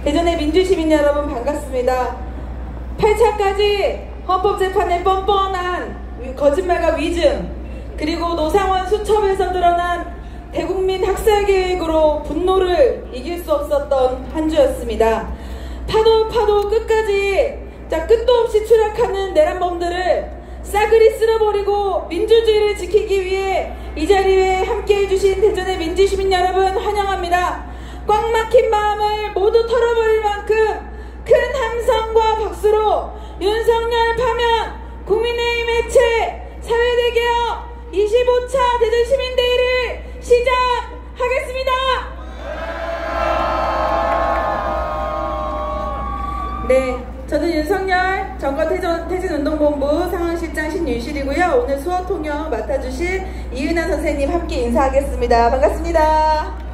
대전의 민주시민 여러분 반갑습니다. 8차까지 헌법재판의 뻔뻔한 거짓말과 위증, 그리고 노상원 수첩에서 드러난 대국민 학살계획으로 분노를 이길 수 없었던 한 주였습니다. 파도 끝까지 끝도 없이 추락하는 내란범들을 싸그리 쓸어버리고 민주주의를 지키기 위해 이 자리에 함께해 주신 대전의 민주시민 여러분 환영합니다. 꽉 막힌 마음을 모두 털어버릴 만큼 큰 함성과 박수로 윤석열 파면 국민의힘 해체 사회대개혁 25차 대전시민대회를 시작하겠습니다. 네, 저는 윤석열 정권퇴진운동본부 상황실장 신윤실이고요. 오늘 수어통역 맡아주실 이은하 선생님 함께 인사하겠습니다. 반갑습니다.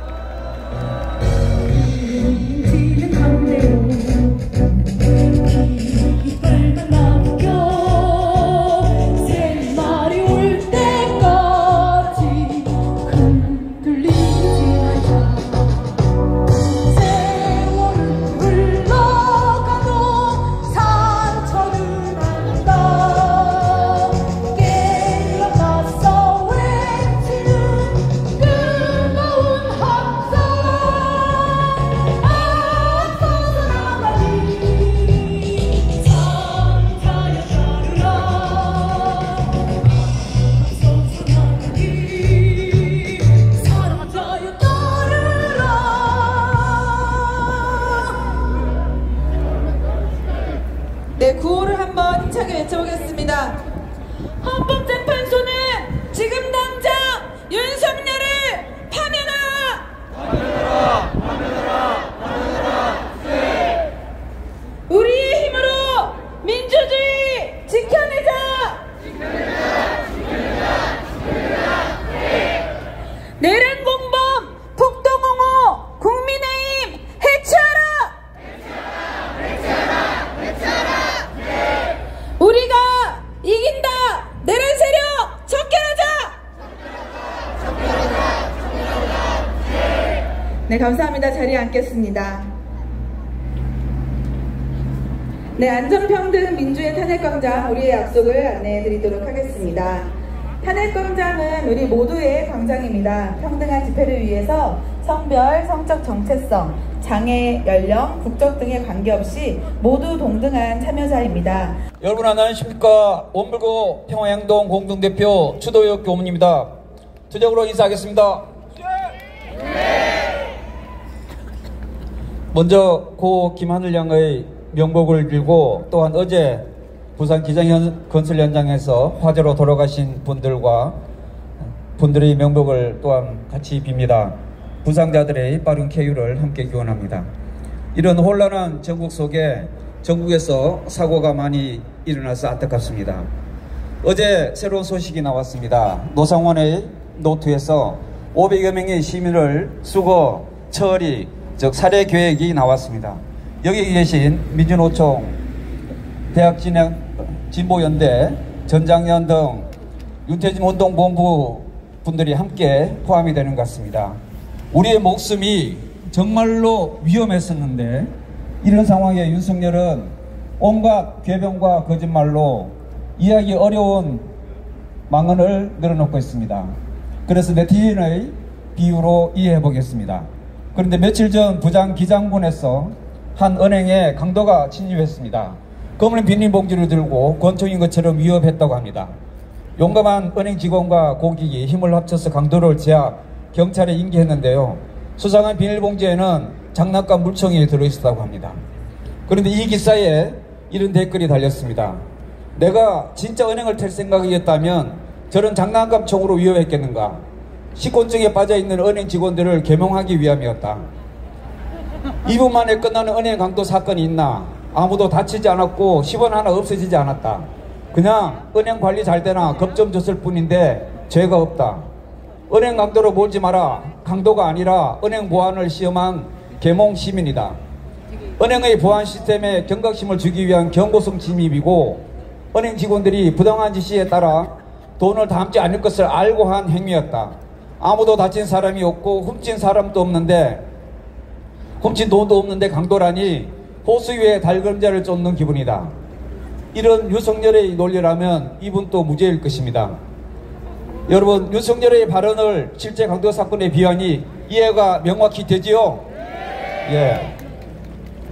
네, 구호를 한번 힘차게 외쳐보겠습니다. 헌법재판소는 지금 당장 윤석열을 파면하라! 네. 우리의 힘으로 민주주의 지켜내자! 네. 내란 공범, 폭동옹호, 국민의힘 해체하라! 우리가 이긴다! 내란 세력 척결하자! 네, 감사합니다. 자리에 앉겠습니다. 네, 안전평등 민주의 탄핵광장 우리의 약속을 안내해드리도록 하겠습니다. 탄핵광장은 우리 모두의 광장입니다. 평등한 집회를 위해서 성별, 성적 정체성, 장애, 연령, 국적 등에 관계없이 모두 동등한 참여자입니다. 여러분 안녕하십니까. 원불구 평화행동 공동대표 추도혁 교문입니다. 투적으로 인사하겠습니다. 먼저 고 김하늘 양의 명복을 빌고, 또한 어제 부산 기장건설 현장에서 화재로 돌아가신 분들의 명복을 또한 같이 빕니다. 부상자들의 빠른 쾌유를 함께 기원합니다. 이런 혼란한 전국 속에 전국에서 사고가 많이 일어나서 안타깝습니다. 어제 새로운 소식이 나왔습니다. 노상원의 노트에서 500여 명의 시민을 수거, 처리, 즉 살해 계획이 나왔습니다. 여기 계신 민주노총, 대학진보연대, 전장년 등 윤태진 운동본부 분들이 함께 포함이 되는 것 같습니다. 우리의 목숨이 정말로 위험했었는데, 이런 상황에 윤석열은 온갖 궤변과 거짓말로 이해하기 어려운 망언을 늘어놓고 있습니다. 그래서 네티즌의 비유로 이해해 보겠습니다. 그런데 며칠 전 부산 기장군에서 한 은행에 강도가 침입했습니다. 검은 비닐봉지를 들고 권총인 것처럼 위협했다고 합니다. 용감한 은행 직원과 고객이 힘을 합쳐서 강도를 제압, 경찰에 인계했는데요. 수상한 비닐봉지에는 장난감 물총이 들어있었다고 합니다. 그런데 이 기사에 이런 댓글이 달렸습니다. 내가 진짜 은행을 텔 생각이었다면 저런 장난감 총으로 위협했겠는가? 식곤증에 빠져있는 은행 직원들을 계몽하기 위함이었다. 2분 만에 끝나는 은행 강도 사건이 있나? 아무도 다치지 않았고 10원 하나 없어지지 않았다. 그냥 은행 관리 잘 되나 겁 좀 줬을 뿐인데 죄가 없다. 은행 강도로 몰지 마라. 강도가 아니라 은행 보안을 시험한 계몽 시민이다. 은행의 보안 시스템에 경각심을 주기 위한 경고성 침입이고, 은행 직원들이 부당한 지시에 따라 돈을 담지 않을 것을 알고 한 행위였다. 아무도 다친 사람이 없고 훔친 사람도 없는데 훔친 돈도 없는데 강도라니 호수 위에 달그림자를 쫓는 기분이다. 이런 윤석열의 논리라면 이분 또 무죄일 것입니다. 여러분, 윤석열의 발언을 실제 강도 사건에 비하니 이해가 명확히 되지요? 예.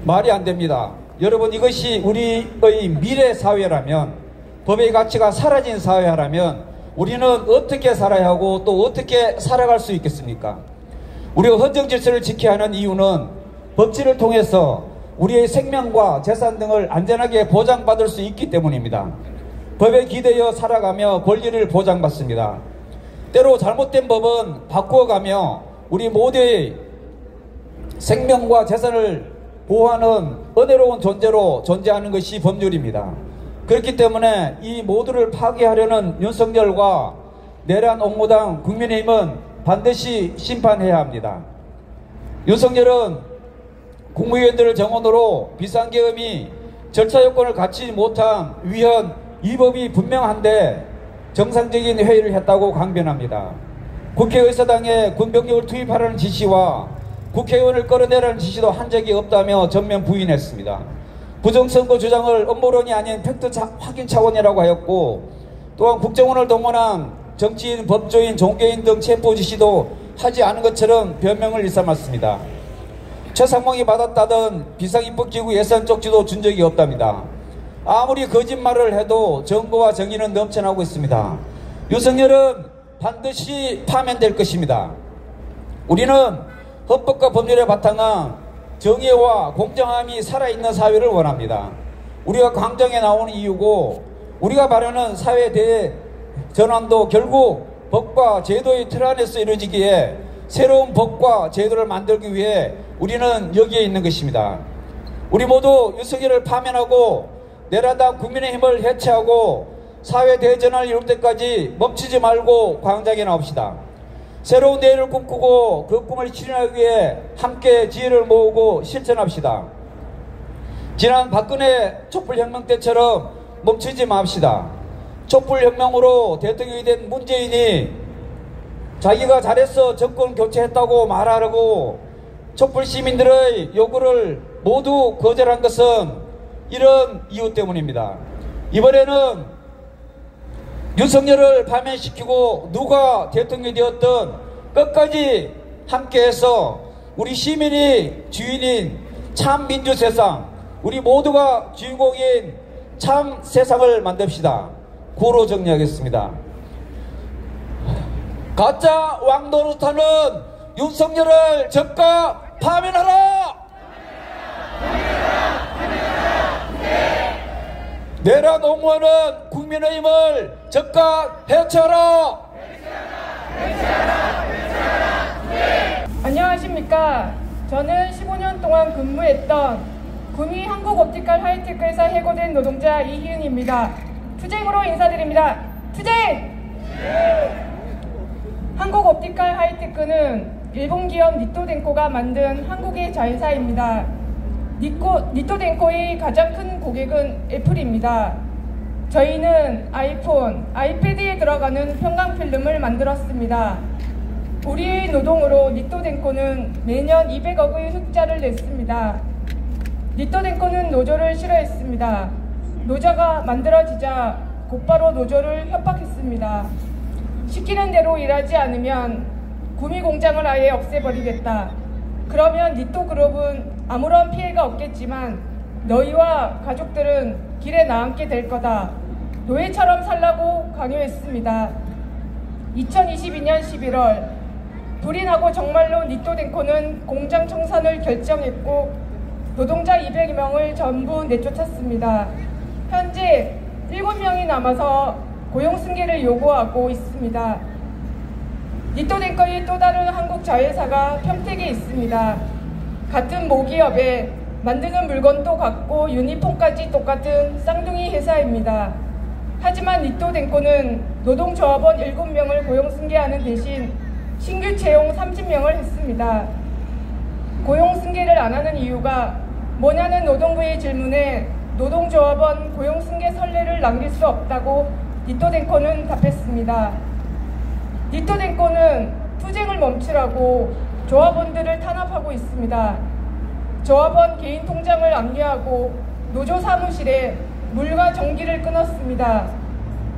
말이 안 됩니다. 여러분, 이것이 우리의 미래 사회라면, 법의 가치가 사라진 사회라면 우리는 어떻게 살아야 하고 또 어떻게 살아갈 수 있겠습니까? 우리가 헌정 질서를 지켜야 하는 이유는 법치를 통해서 우리의 생명과 재산 등을 안전하게 보장받을 수 있기 때문입니다. 법에 기대어 살아가며 권리를 보장받습니다. 때로 잘못된 법은 바꾸어가며 우리 모두의 생명과 재산을 보호하는 은혜로운 존재로 존재하는 것이 법률입니다. 그렇기 때문에 이 모두를 파괴하려는 윤석열과 내란 옹호당 국민의힘은 반드시 심판해야 합니다. 윤석열은 국무위원들을 정원으로 비상계엄이 절차 요건을 갖추지 못한 위헌 위법이 분명한데 정상적인 회의를 했다고 강변합니다. 국회의사당에 군병력을 투입하라는 지시와 국회의원을 끌어내라는 지시도 한 적이 없다며 전면 부인했습니다. 부정선거 주장을 음모론이 아닌 팩트 확인 차원이라고 하였고, 또한 국정원을 동원한 정치인, 법조인, 종교인 등 체포 지시도 하지 않은 것처럼 변명을 일삼았습니다. 최상봉이 받았다던 비상입법기구 예산 쪽지도 준 적이 없답니다. 아무리 거짓말을 해도 정보와 정의는 넘쳐나고 있습니다. 윤석열은 반드시 파면될 것입니다. 우리는 헌법과 법률에 바탕한 정의와 공정함이 살아있는 사회를 원합니다. 우리가 광장에 나오는 이유고 우리가 바라는 사회 대전환도 결국 법과 제도의 틀 안에서 이루어지기에 새로운 법과 제도를 만들기 위해 우리는 여기에 있는 것입니다. 우리 모두 윤석열을 파면하고 내란당 국민의힘을 해체하고 사회 대전환을 이룰 때까지 멈추지 말고 광장에 나옵시다. 새로운 내일을 꿈꾸고 그 꿈을 실현하기 위해 함께 지혜를 모으고 실천합시다. 지난 박근혜 촛불혁명 때처럼 멈추지 맙시다. 촛불혁명으로 대통령이 된 문재인이 자기가 잘해서 정권 교체했다고 말하려고 촛불 시민들의 요구를 모두 거절한 것은 이런 이유 때문입니다. 이번에는 윤석열을 파면시키고 누가 대통령이 되었든 끝까지 함께해서 우리 시민이 주인인 참 민주 세상, 우리 모두가 주인공인 참 세상을 만듭시다. 구로 정리하겠습니다. 가짜 왕노릇하는 윤석열을 적극 파면하라! 내란 옹호하는 국민의힘을 적극 해체하라! 안녕하십니까. 저는 15년 동안 근무했던 구미 한국옵티컬 하이테크에서 해고된 노동자 이희은입니다. 투쟁으로 인사드립니다. 투쟁! 한국옵티컬 하이테크는 일본 기업 니토덴코가 만든 한국의 자회사입니다. 니토덴코의 가장 큰 고객은 애플입니다. 저희는 아이폰, 아이패드에 들어가는 편광필름을 만들었습니다. 우리의 노동으로 니토덴코는 매년 200억의 흑자를 냈습니다. 니토덴코는 노조를 싫어했습니다. 노조가 만들어지자 곧바로 노조를 협박했습니다. 시키는 대로 일하지 않으면 구미 공장을 아예 없애버리겠다. 그러면 니토그룹은 아무런 피해가 없겠지만 너희와 가족들은 길에 나앉게 될 거다. 노예처럼 살라고 강요했습니다. 2022년 11월 불이 나고 정말로 니토덴코는 공장 청산을 결정했고 노동자 200명을 전부 내쫓았습니다. 현재 7명이 남아서 고용 승계를 요구하고 있습니다. 니토덴코의 또 다른 한국 자회사가 평택에 있습니다. 같은 모기업에 만드는 물건도 같고 유니폼까지 똑같은 쌍둥이 회사입니다. 하지만 니토덴코는 노동조합원 7명을 고용 승계하는 대신 신규 채용 30명을 했습니다. 고용 승계를 안 하는 이유가 뭐냐는 노동부의 질문에 노동조합원 고용 승계 선례를 남길 수 없다고 니토덴코는 답했습니다. 니토덴코는 투쟁을 멈추라고 조합원들을 탄압하고 있습니다. 조합원 개인 통장을 압류하고 노조 사무실에 물과 전기를 끊었습니다.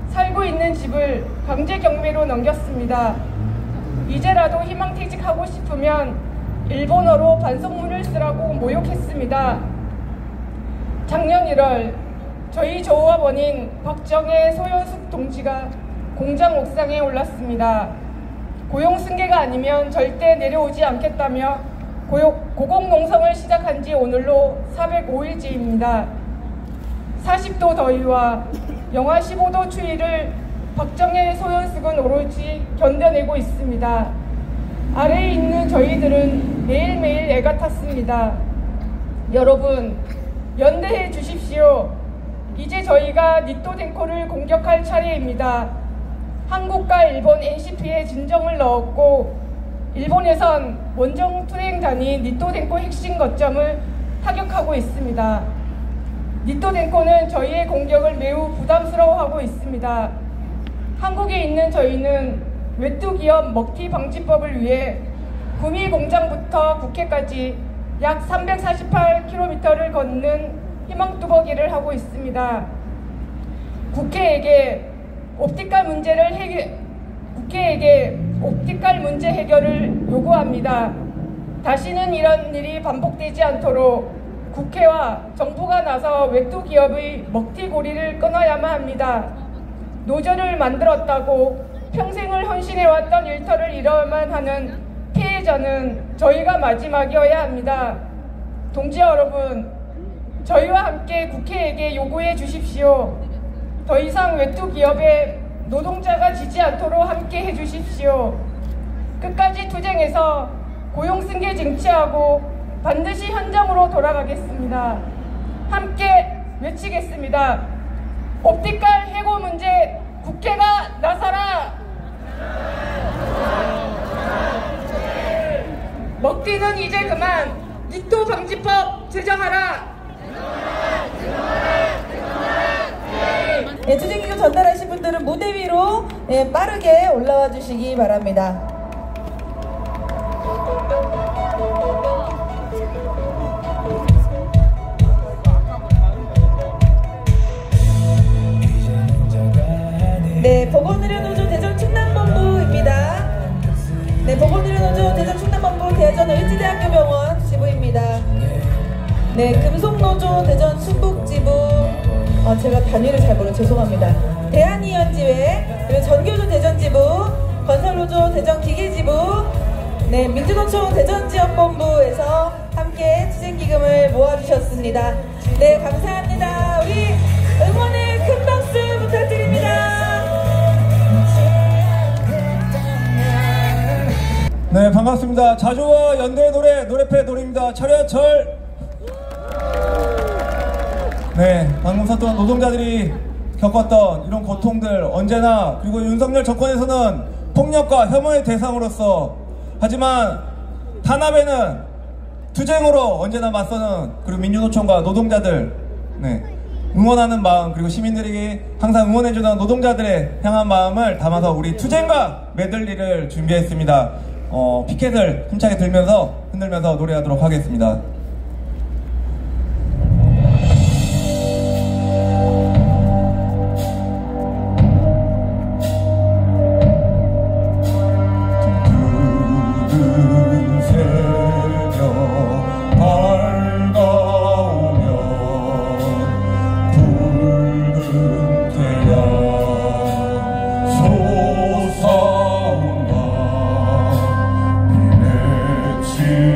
살고 있는 집을 강제 경매로 넘겼습니다. 이제라도 희망퇴직하고 싶으면 일본어로 반성문을 쓰라고 모욕했습니다. 작년 1월 저희 조합원인 박정혜 소연숙 동지가 공장 옥상에 올랐습니다. 고용 승계가 아니면 절대 내려오지 않겠다며 고공농성을 시작한 지 오늘로 405일째입니다. 40도 더위와 영하 15도 추위를 박정혜 소연숙은 오로지 견뎌내고 있습니다. 아래에 있는 저희들은 매일매일 애가 탔습니다. 여러분, 연대해 주십시오. 이제 저희가 니토덴코를 공격할 차례입니다. 한국과 일본 NCP에 진정을 넣었고 일본에선 원정 투쟁단이 니토덴코 핵심 거점을 타격하고 있습니다. 니토덴코는 저희의 공격을 매우 부담스러워하고 있습니다. 한국에 있는 저희는 외투기업 먹튀 방지법을 위해 구미 공장부터 국회까지 약 348km를 걷는 희망뚜벅이를 하고 있습니다. 국회에게 옵티칼 문제 해결을 요구합니다. 다시는 이런 일이 반복되지 않도록 국회와 정부가 나서 외투기업의 먹튀고리를 끊어야만 합니다. 노조를 만들었다고 평생을 헌신해왔던 일터를 잃어야만 하는 피해자는 저희가 마지막이어야 합니다. 동지 여러분, 저희와 함께 국회에게 요구해 주십시오. 더 이상 외투기업에 노동자가 지지 않도록 함께 해주십시오. 끝까지 투쟁해서 고용승계 쟁취하고 반드시 현장으로 돌아가겠습니다. 함께 외치겠습니다. 옵티칼 해고 문제 국회가 나서라! 먹튀는 이제 그만! 니토 방지법 제정하라! 네, 투쟁기구 전달하신 분들은 무대 위로 빠르게 올라와 주시기 바랍니다. 네, 보건의료노조 대전 충남본부입니다. 네, 보건의료노조 대전 충남본부 대전 을지대학교병원 지부입니다. 네, 금속노조 대전 충북지부, 제가 단위를 잘 모르 죄송합니다. 대한이연지회, 그리고 전교조 대전지부, 건설노조 대전기계지부, 네, 민주노총 대전지역본부에서 함께 투쟁기금을 모아주셨습니다. 네, 감사합니다. 우리 응원의 큰 박수 부탁드립니다. 네, 반갑습니다. 자주와 연대의 노래패 노래입니다. 차렷철. 네, 방금 썼던 노동자들이 겪었던 이런 고통들 언제나, 그리고 윤석열 정권에서는 폭력과 혐오의 대상으로서, 하지만 탄압에는 투쟁으로 언제나 맞서는, 그리고 민주노총과 노동자들, 네, 응원하는 마음, 그리고 시민들에게 항상 응원해주는 노동자들의 향한 마음을 담아서 우리 투쟁과 메들리를 준비했습니다. 피켓을 힘차게 흔들면서 노래하도록 하겠습니다. 쏟아온다 비맺힌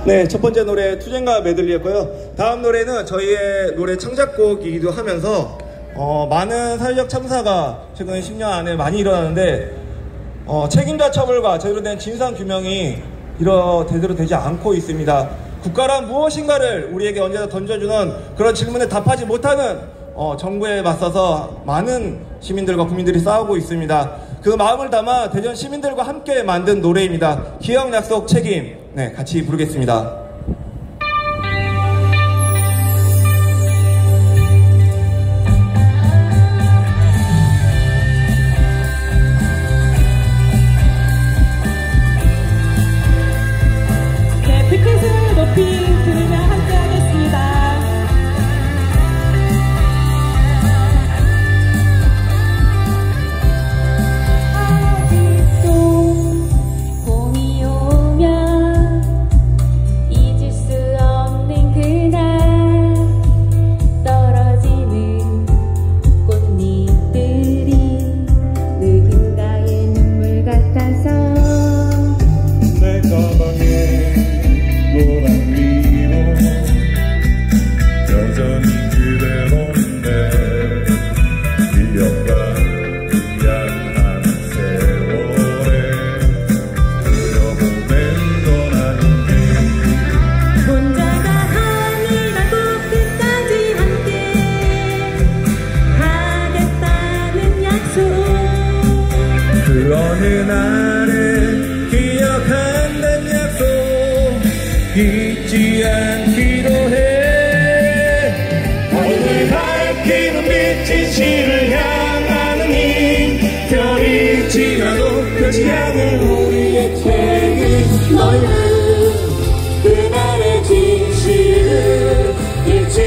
네, 첫 번째 노래 투쟁가 메들리였고요. 다음 노래는 저희의 노래 창작곡이기도 하면서 많은 사회적 참사가 최근 10년 안에 많이 일어나는데 책임자 처벌과 제대로 된 진상 규명이 제대로 되지 않고 있습니다. 국가란 무엇인가를 우리에게 언제나 던져주는 그런 질문에 답하지 못하는 정부에 맞서서 많은 시민들과 국민들이 싸우고 있습니다. 그 마음을 담아 대전 시민들과 함께 만든 노래입니다. 기억, 약속, 책임. 네, 같이 부르겠습니다. 네, 피켓을 높이 들으며 함께 하겠습니다. 어느 날에 기억한다는 약속 잊지 않기로 해. 어둠을 밝히는 빛이 시를 향하는 힘. 별이 지나도 펴지 않을 우리의 책임. 너희는 그날의 진실을 잃지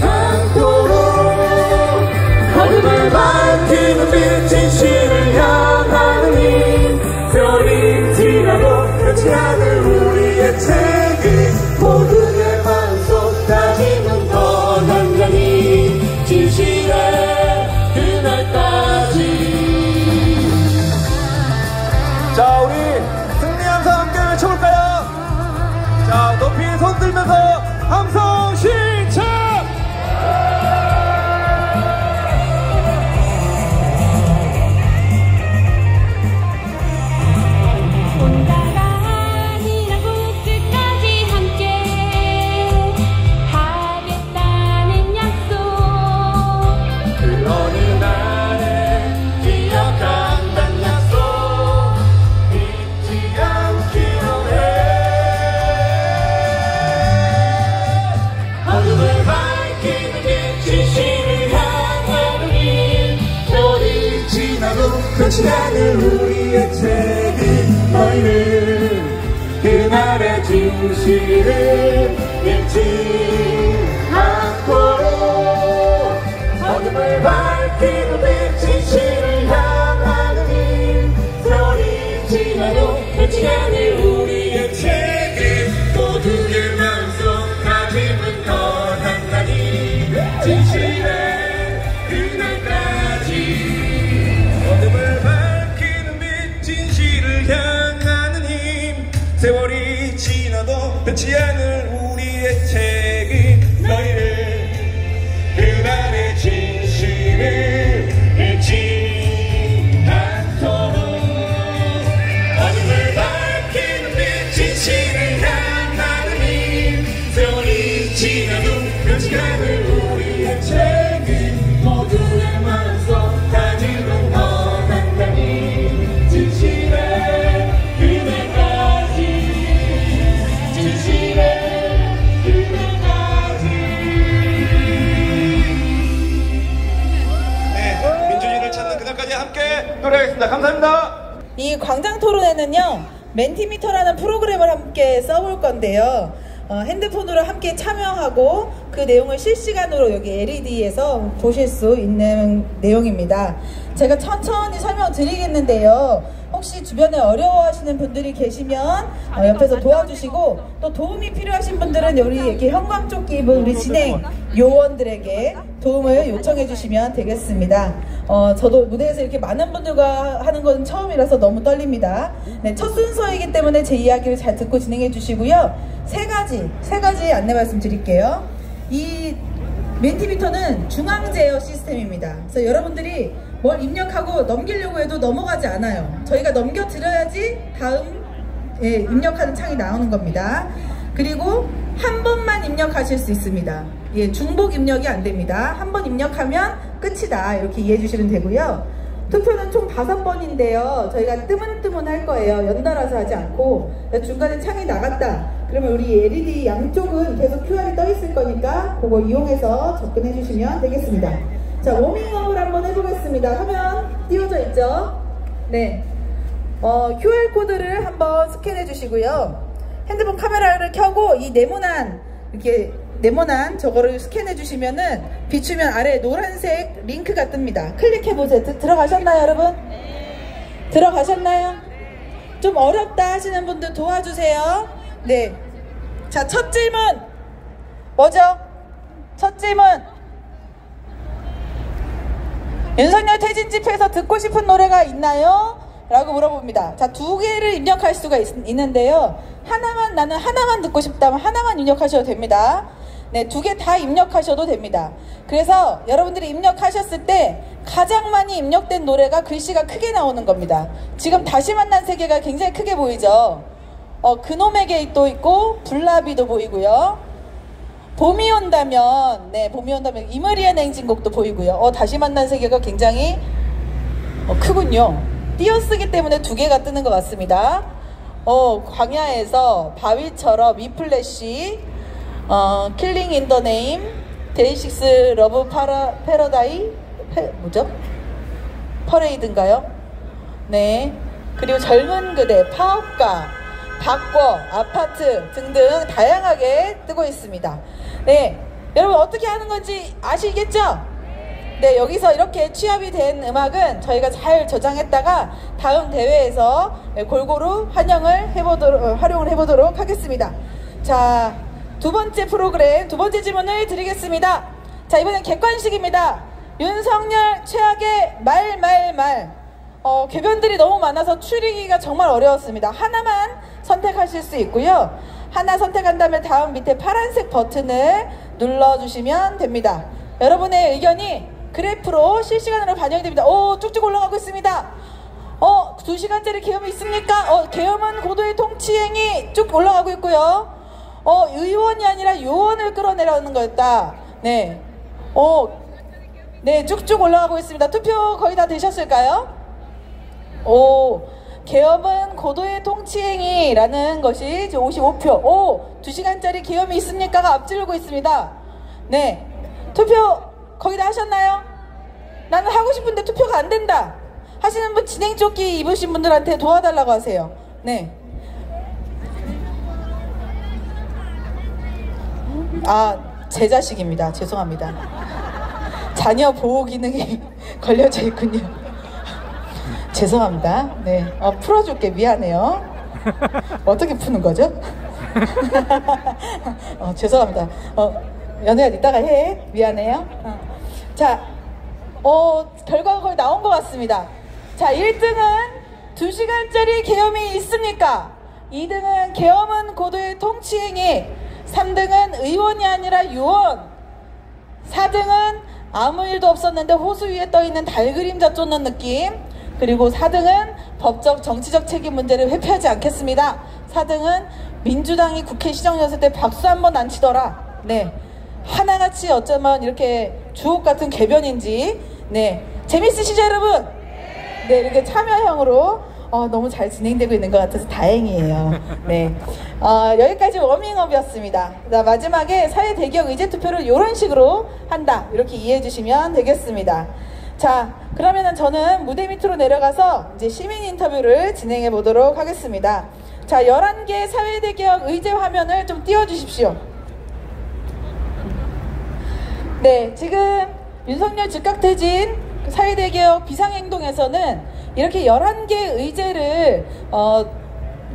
않도록 어둠을 밝히는 빛이 시를 향하는 힘. 별이 지나도 펴지 않을 우리의 책임. 모두의 마음속 다짐은 더 단단히 진실의 그날까지. 자, 우리 승리함성 함께 외쳐볼까요? 자, 높이 손 들면서 함성 신청! 펴지 않을 우리의 책임. 너희는 그날의 진실을 잃지 않도록 어둠을 밝히는 빛이 시를 향하는 힘. 별이 지나도 펴지 않을 우리의 책임. 모두의 마음속 다짐은 더 단단히 진실의 어둠을 밝히는 빛 진실을 향하는 힘. 세월이 지나도 변치 않을 우리의 책임. 너희를 그날의 진실을 잃지 않도록 어둠을 밝히는 빛 진실을 향하는 힘. 세월이 지나도 변치 않을 우리의 책임. 모두의 마음속 다짐은 더 단단히 진실의 그날까지. 진실의 그날까지. 네, 민주주의를 찾는 그날까지 함께 노래하겠습니다. 감사합니다. 이 광장 토론회는요, 멘티미터라는 프로그램을 함께 써볼 건데요. 핸드폰으로 함께 참여하고 그 내용을 실시간으로 여기 LED에서 보실 수 있는 내용입니다. 제가 천천히 설명드리겠는데요. 혹시 주변에 어려워하시는 분들이 계시면 옆에서 도와주시고, 또 도움이 필요하신 분들은 우리 이렇게 형광조끼 입은 우리 진행 요원들에게 도움을 요청해 주시면 되겠습니다. 저도 무대에서 이렇게 많은 분들과 하는 건 처음이라서 너무 떨립니다. 네, 첫 순서이기 때문에 제 이야기를 잘 듣고 진행해 주시고요. 세 가지 안내 말씀 드릴게요. 이 멘티미터는 중앙 제어 시스템입니다. 그래서 여러분들이 뭘 입력하고 넘기려고 해도 넘어가지 않아요. 저희가 넘겨드려야지 다음 입력하는 창이 나오는 겁니다. 그리고 한 번만 입력하실 수 있습니다. 중복 입력이 안 됩니다. 한 번 입력하면 끝이다, 이렇게 이해해 주시면 되고요. 투표는 총 5번인데요. 저희가 뜨문뜨문 할 거예요. 연달아서 하지 않고. 중간에 창이 나갔다 그러면 우리 LED 양쪽은 계속 QR이 떠 있을 거니까 그거 이용해서 접근해 주시면 되겠습니다. 자, 워밍업을 한번 해보겠습니다. 화면 띄워져 있죠? 네. QR코드를 한번 스캔해 주시고요. 핸드폰 카메라를 켜고 이 네모난, 이렇게 네모난 저거를 스캔해 주시면은 비추면 아래에 노란색 링크가 뜹니다. 클릭해 보세요. 들어가셨나요, 여러분? 네. 들어가셨나요? 좀 어렵다 하시는 분들 도와주세요. 네. 자, 첫 질문 뭐죠? 첫 질문, 윤석열 퇴진 집회에서 듣고 싶은 노래가 있나요? 라고 물어봅니다. 자, 2개를 입력할 수가 있는데요. 나는 하나만 듣고 싶다면 하나만 입력하셔도 됩니다. 네, 2개 다 입력하셔도 됩니다. 그래서 여러분들이 입력하셨을 때 가장 많이 입력된 노래가 글씨가 크게 나오는 겁니다. 지금 다시 만난 세계가 굉장히 크게 보이죠? 그놈에게 또 있고 블라비도 보이고요. 봄이 온다면, 네, 봄이 온다면 이머리의 냉진곡도 보이고요. 다시 만난 세계가 굉장히 크군요. 띄어쓰기 때문에 2개가 뜨는 것 같습니다. 광야에서 바위처럼 이플래시, 킬링 인 더 네임, 데이식스 러브 패러다이, 뭐죠? 퍼레이드인가요? 네. 그리고 젊은 그대, 파업가, 바꿔, 아파트 등등 다양하게 뜨고 있습니다. 네. 여러분 어떻게 하는 건지 아시겠죠? 네, 여기서 이렇게 취합이 된 음악은 저희가 잘 저장했다가 다음 대회에서 골고루 활용을 해보도록 하겠습니다. 자, 2번째 프로그램, 2번째 질문을 드리겠습니다. 자, 이번엔 객관식입니다. 윤석열 최악의 말. 궤변들이 너무 많아서 추리기가 정말 어려웠습니다. 하나만 선택하실 수 있고요. 하나 선택한 다음에 다음 밑에 파란색 버튼을 눌러주시면 됩니다. 여러분의 의견이 그래프로 실시간으로 반영이 됩니다. 쭉쭉 올라가고 있습니다. 2시간짜리 계엄이 있습니까? 계엄은 고도의 통치행위 쭉 올라가고 있고요. 의원이 아니라 요원을 끌어내려는 거였다. 네. 네, 쭉쭉 올라가고 있습니다. 투표 거의 다 되셨을까요? 계엄은 고도의 통치행위라는 것이 55표. 2시간짜리 계엄이 있습니까가 앞지르고 있습니다. 네. 투표 거의 다 하셨나요? 나는 하고 싶은데 투표가 안 된다 하시는 분, 진행조끼 입으신 분들한테 도와달라고 하세요. 네. 제 자식입니다. 죄송합니다. 자녀 보호 기능이 걸려져 있군요. 죄송합니다. 네. 풀어줄게. 미안해요. 어떻게 푸는 거죠? 죄송합니다. 연우야, 이따가 해. 미안해요. 자, 결과가 거의 나온 것 같습니다. 자, 1등은 2시간짜리 계엄이 있습니까? 2등은 계엄은 고도의 통치행위, 3등은 의원이 아니라 요원, 4등은 아무 일도 없었는데 호수 위에 떠있는 달 그림자 쫓는 느낌, 그리고 4등은 법적 정치적 책임 문제를 회피하지 않겠습니다. 4등은 민주당이 국회 시정이었을 때 박수 한 번 안 치더라. 네. 하나같이 어쩌면 이렇게 주옥 같은 궤변인지. 네. 재밌으시죠, 여러분? 네, 이렇게 참여형으로 너무 잘 진행되고 있는 것 같아서 다행이에요. 네. 여기까지 워밍업이었습니다. 마지막에 사회대기업 의제투표를 이런 식으로 한다, 이렇게 이해해 주시면 되겠습니다. 자, 그러면은 저는 무대 밑으로 내려가서 이제 시민 인터뷰를 진행해 보도록 하겠습니다. 자, 11개 사회대기업 의제 화면을 좀 띄워주십시오. 네, 지금 윤석열 즉각퇴진 사회대기업 비상행동에서는 이렇게 11개 의제를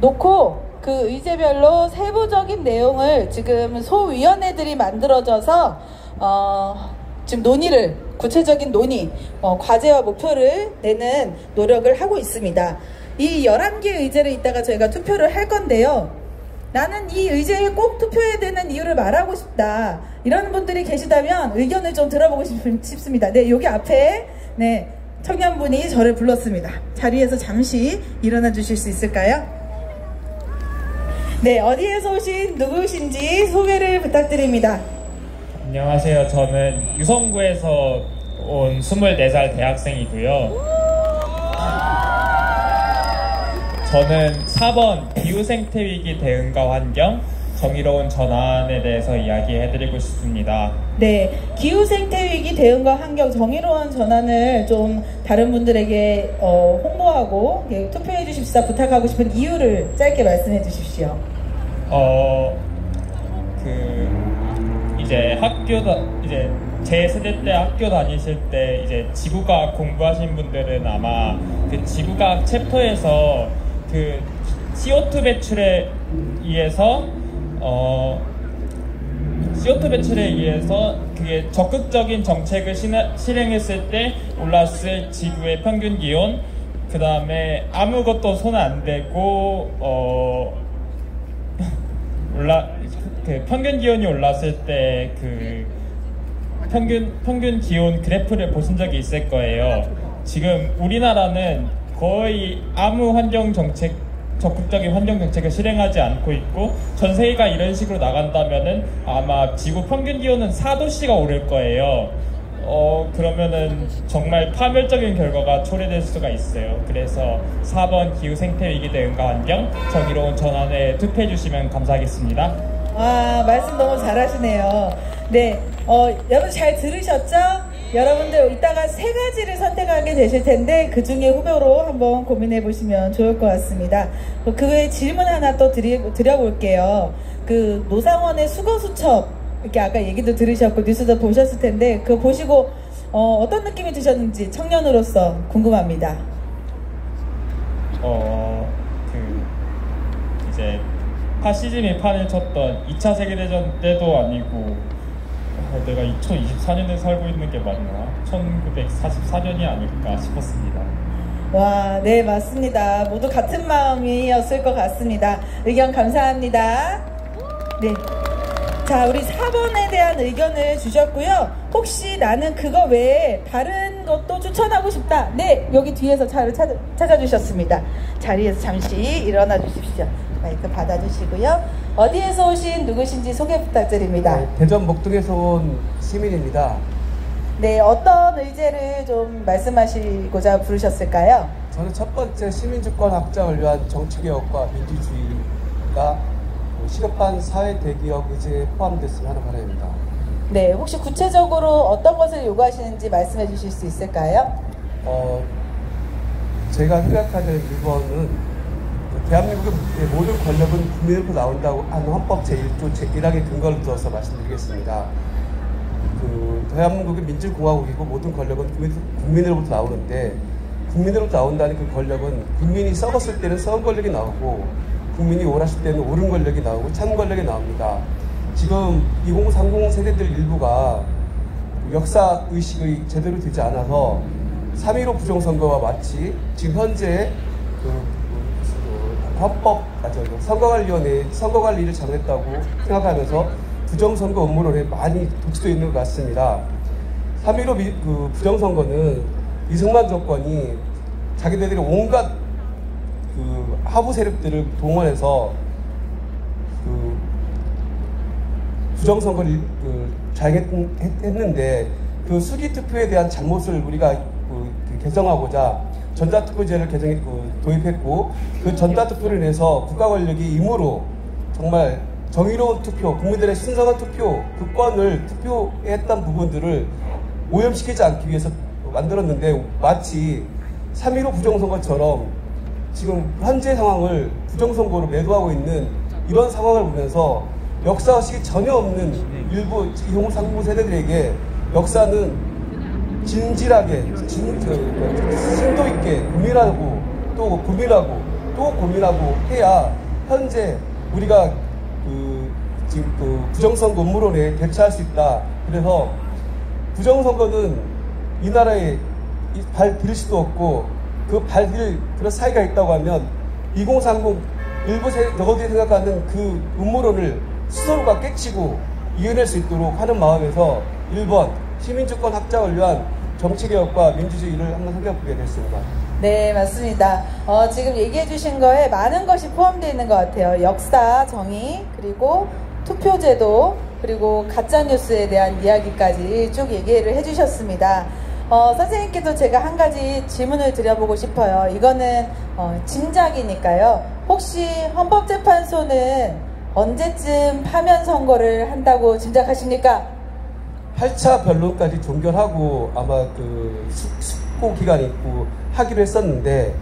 놓고 그 의제별로 세부적인 내용을 지금 소위원회들이 만들어져서 지금 논의를, 구체적인 논의, 과제와 목표를 내는 노력을 하고 있습니다. 이 11개 의제를 이따가 저희가 투표를 할 건데요. 나는 이 의제에 꼭 투표해야 되는 이유를 말하고 싶다, 이런 분들이 계시다면 의견을 좀 들어보고 싶습니다. 네, 여기 앞에 네, 청년분이 저를 불렀습니다. 자리에서 잠시 일어나 주실 수 있을까요? 네, 어디에서 오신 누구신지 소개를 부탁드립니다. 안녕하세요. 저는 유성구에서 온 24살 대학생이고요. 저는 4번 기후생태위기 대응과 환경, 정의로운 전환에 대해서 이야기해드리고 싶습니다. 네, 기후생태위기 대응과 환경, 정의로운 전환을 좀 다른 분들에게 홍보하고 투표해 주십사 부탁하고 싶은 이유를 짧게 말씀해 주십시오. 이제 이제 제 세대 때 학교 다니실 때 이제 지구과학 공부하신 분들은 아마 그 지구과학 챕터에서 그 CO2 배출에 의해서 그게 적극적인 정책을 실행했을 때 올랐을 지구의 평균 기온, 그 다음에 아무것도 손 안 대고 평균 기온이 올랐을 때 그 평균 기온 그래프를 보신 적이 있을 거예요. 지금 우리나라는 거의 아무 적극적인 환경 정책을 실행하지 않고 있고, 전 세계가 이런 식으로 나간다면은 아마 지구 평균 기온은 4도씨가 오를 거예요. 그러면은 정말 파멸적인 결과가 초래될 수가 있어요. 그래서 4번 기후생태위기 대응과 환경, 정의로운 전환에 투표해 주시면 감사하겠습니다. 와, 말씀 너무 잘하시네요. 네, 여러분 잘 들으셨죠? 여러분들 이따가 3가지를 선택하게 되실 텐데 그 중에 후보로 한번 고민해 보시면 좋을 것 같습니다. 그 외에 질문 하나 또 드려볼게요. 그 노상원의 수거수첩, 이렇게 아까 얘기도 들으셨고 뉴스도 보셨을 텐데 그거 보시고 어떤 느낌이 드셨는지 청년으로서 궁금합니다. 이제 파시즘이 판을 쳤던 2차 세계대전 때도 아니고 내가 2024년에 살고 있는 게 맞나? 1944년이 아닐까 싶었습니다. 와, 네, 맞습니다. 모두 같은 마음이었을 것 같습니다. 의견 감사합니다. 네. 자, 우리 4번에 대한 의견을 주셨고요. 혹시 나는 그거 외에 다른 것도 추천하고 싶다. 네, 여기 뒤에서 차를 찾아주셨습니다. 자리에서 잠시 일어나 주십시오. 마이크 받아주시고요. 어디에서 오신 누구신지 소개 부탁드립니다. 네, 대전 목동에서 온 시민입니다. 네, 어떤 의제를 좀 말씀하시고자 부르셨을까요? 저는 첫 번째 시민주권 확장을 위한 정치개혁과 민주주의가 시급한 사회 대기업 의제에 포함됐으면 하는 바람입니다. 네, 혹시 구체적으로 어떤 것을 요구하시는지 말씀해 주실 수 있을까요? 제가 생각하는 1번은 대한민국의 모든 권력은 국민으로부터 나온다고 하는 헌법 제1조 제1항의 근거를 들어서 말씀드리겠습니다. 대한민국의 민주공화국이고 모든 권력은 국민으로부터 나오는데, 국민으로부터 나온다는 그 권력은 국민이 썩었을 때는 썩은 권력이 나오고 국민이 옳았을 때는 옳은 권력이 나오고 참 권력이 나옵니다. 지금 2030 세대들 일부가 역사 의식이 제대로 되지 않아서 3.15 부정선거와 마치 지금 현재 선거관리위원회 선거관리를 잘못했다고 생각하면서 부정선거 음모론에 많이 도취되어 있는 것 같습니다. 3.15 부정선거는 이승만 정권이 자기들이 온갖 하부 세력들을 동원해서 부정선거를 자행했는데 그 수기투표에 대한 잘못을 우리가 개정하고자 전자투표제를 도입했고, 그 전자투표를 인해서 국가 권력이 임으로 정말 정의로운 투표, 국민들의 신성한 투표, 그 권을 투표했던 부분들을 오염시키지 않기 위해서 만들었는데, 마치 3.15 부정선거처럼 지금 현재 상황을 부정선거로 매도하고 있는 이런 상황을 보면서 역사의식이 전혀 없는 일부 2030 세대들에게 역사는 진실하게, 심도 있게 고민하고 또 고민하고 또 고민하고 해야 현재 우리가 지금 부정선거 음모론에 대처할 수 있다. 그래서 부정선거는 이 나라에 발 들일 수도 없고 그 발 들일 그런 사이가 있다고 하면 2030 일부 저거들이 생각하는 그 음모론을 스스로가 깨치고 이겨낼 수 있도록 하는 마음에서 1번 시민주권 확장을 위한 정치개혁과 민주주의를 한번 생각해보게 됐습니다. 네, 맞습니다. 지금 얘기해 주신 거에 많은 것이 포함되어 있는 것 같아요. 역사, 정의, 그리고 투표제도, 그리고 가짜뉴스에 대한 이야기까지 쭉 얘기를 해주셨습니다. 선생님께도 제가 한 가지 질문을 드려보고 싶어요. 이거는 짐작이니까요. 혹시 헌법재판소는 언제쯤 파면 선고를 한다고 짐작하십니까? 8차 변론까지 종결하고 아마 숙고 기간이 있고 하기로 했었는데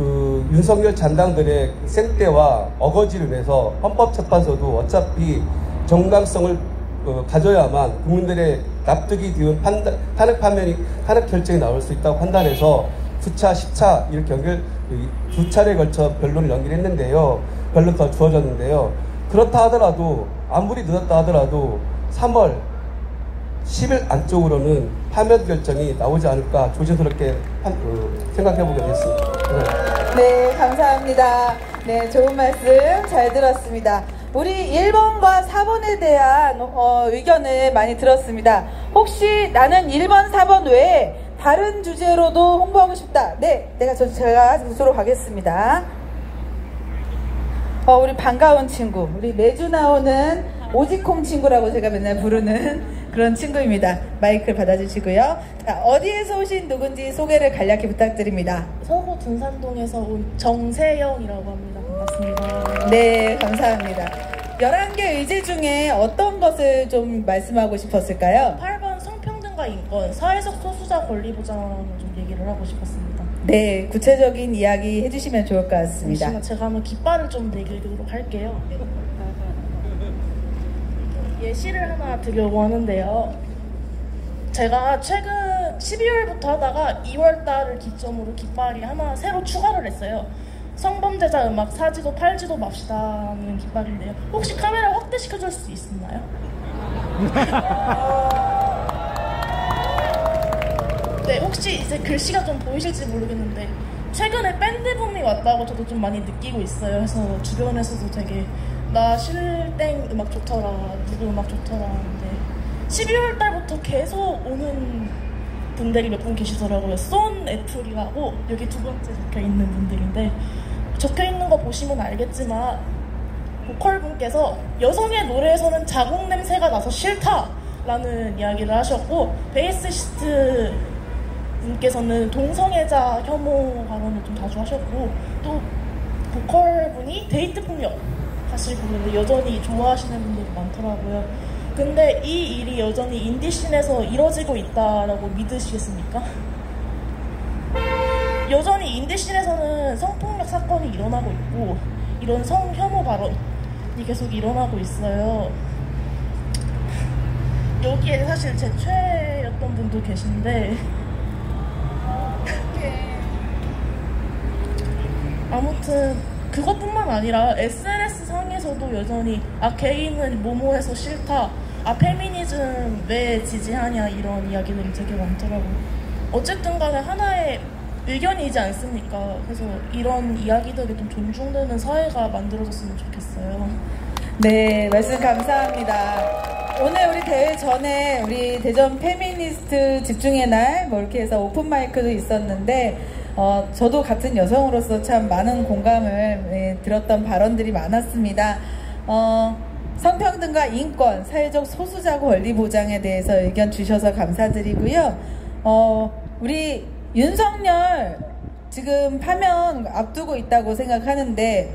윤석열 잔당들의 생떼와 어거지를 내서 헌법재판소도 어차피 정당성을 가져야만 국민들의 납득이 되는 탄핵 결정이 나올 수 있다고 판단해서 9차, 10차 이렇게 두 차례에 걸쳐 변론을 연기했는데요. 변론 더 주어졌는데요. 그렇다 하더라도 아무리 늦었다 하더라도 3월 10일 안쪽으로는 파면 결정이 나오지 않을까 조심스럽게 생각해보게 됐습니다. 네, 감사합니다. 네, 좋은 말씀 잘 들었습니다. 우리 1번과 4번에 대한 의견을 많이 들었습니다. 혹시 나는 1번, 4번 외에 다른 주제로도 홍보하고 싶다. 네, 제가 스스로 가겠습니다. 우리 반가운 친구, 우리 매주 나오는 오지콩 친구라고 제가 맨날 부르는 그런 친구입니다. 마이크를 받아주시고요. 자, 어디에서 오신 누군지 소개를 간략히 부탁드립니다. 서구 둔산동에서 온 정세영이라고 합니다. 반갑습니다. 네, 감사합니다. 11개 의제 중에 어떤 것을 좀 말씀하고 싶었을까요? 8번 성평등과 인권, 사회적 소수자 권리 보장을 좀 얘기를 하고 싶었습니다. 네, 구체적인 이야기 해주시면 좋을 것 같습니다. 잠시만 제가 한번 깃발을 좀 내리도록 할게요. 예시를 하나 드리려고 하는데요. 제가 최근 12월부터 하다가 2월달을 기점으로 깃발이 하나 새로 추가를 했어요. 성범죄자 음악 사지도 팔지도 맙시다는 깃발인데요. 혹시 카메라 확대시켜줄 수 있나요? 네, 혹시 이제 글씨가 좀 보이실지 모르겠는데 최근에 밴드붐이 왔다고 저도 좀 많이 느끼고 있어요. 그래서 주변에서도 되게 나 실땡 음악 좋더라, 누구 음악 좋더라 하는데 12월 달부터 계속 오는 분들이 몇 분 계시더라고요. 쏜 애플이라고 여기 두 번째 적혀있는 분들인데 적혀있는 거 보시면 알겠지만 보컬분께서 여성의 노래에서는 자국 냄새가 나서 싫다 라는 이야기를 하셨고 베이시스트 분께서는 동성애자 혐오 발언을 좀 자주 하셨고 또 보컬분이 데이트 폭력 하시고 여전히 좋아하시는 분들이 많더라고요. 근데 이 일이 여전히 인디씬에서 이뤄지고 있다라고 믿으시겠습니까? 여전히 인디씬에서는 성폭력 사건이 일어나고 있고 이런 성혐오 발언이 계속 일어나고 있어요. 여기에 사실 제 최애였던 분도 계신데 아무튼 그것뿐만 아니라 SNS 상에서도 여전히 게이는 뭐뭐해서 싫다, 페미니즘 왜 지지하냐 이런 이야기들이 되게 많더라고요. 어쨌든 간에 하나의 의견이지 않습니까? 그래서 이런 이야기들이 좀 존중되는 사회가 만들어졌으면 좋겠어요. 네, 말씀 감사합니다. 오늘 우리 대회 전에 우리 대전 페미니스트 집중의 날 뭐 이렇게 해서 오픈마이크도 있었는데 저도 같은 여성으로서 참 많은 공감을 들었던 발언들이 많았습니다. 성평등과 인권, 사회적 소수자 권리 보장에 대해서 의견 주셔서 감사드리고요. 우리 윤석열 지금 파면 앞두고 있다고 생각하는데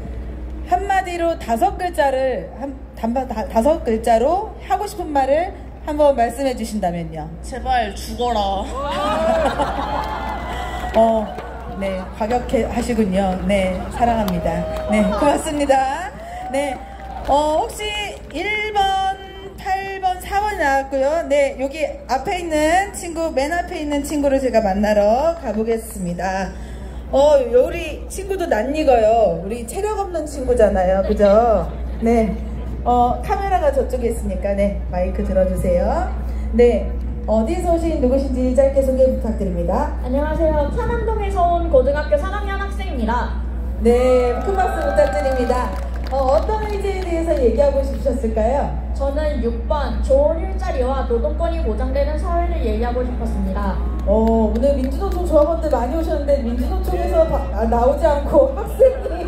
한마디로 5글자를 다섯 글자로 하고 싶은 말을 한번 말씀해 주신다면요. 제발 죽어라. 네, 과격하시군요. 네, 사랑합니다. 네, 고맙습니다. 네, 혹시 1번, 8번, 4번 많이 나왔고요. 네, 여기 앞에 있는 친구, 맨 앞에 있는 친구를 제가 만나러 가보겠습니다. 우리 친구도 낯익어요. 우리 체력 없는 친구잖아요. 그죠? 네. 카메라가 저쪽에 있으니까, 네, 마이크 들어주세요. 네. 어디서 오신 누구신지 짧게 소개 부탁드립니다. 안녕하세요. 파남동에서 온 고등학교 3학년 학생입니다. 네, 큰 박수 부탁드립니다. 어떤 의제에 대해서 얘기하고 싶으셨을까요? 저는 6번 좋은 일자리와 노동권이 보장되는 사회를 얘기하고 싶었습니다. 오늘 민주노총 조합원들 많이 오셨는데 민주노총에서 나오지 않고 학생이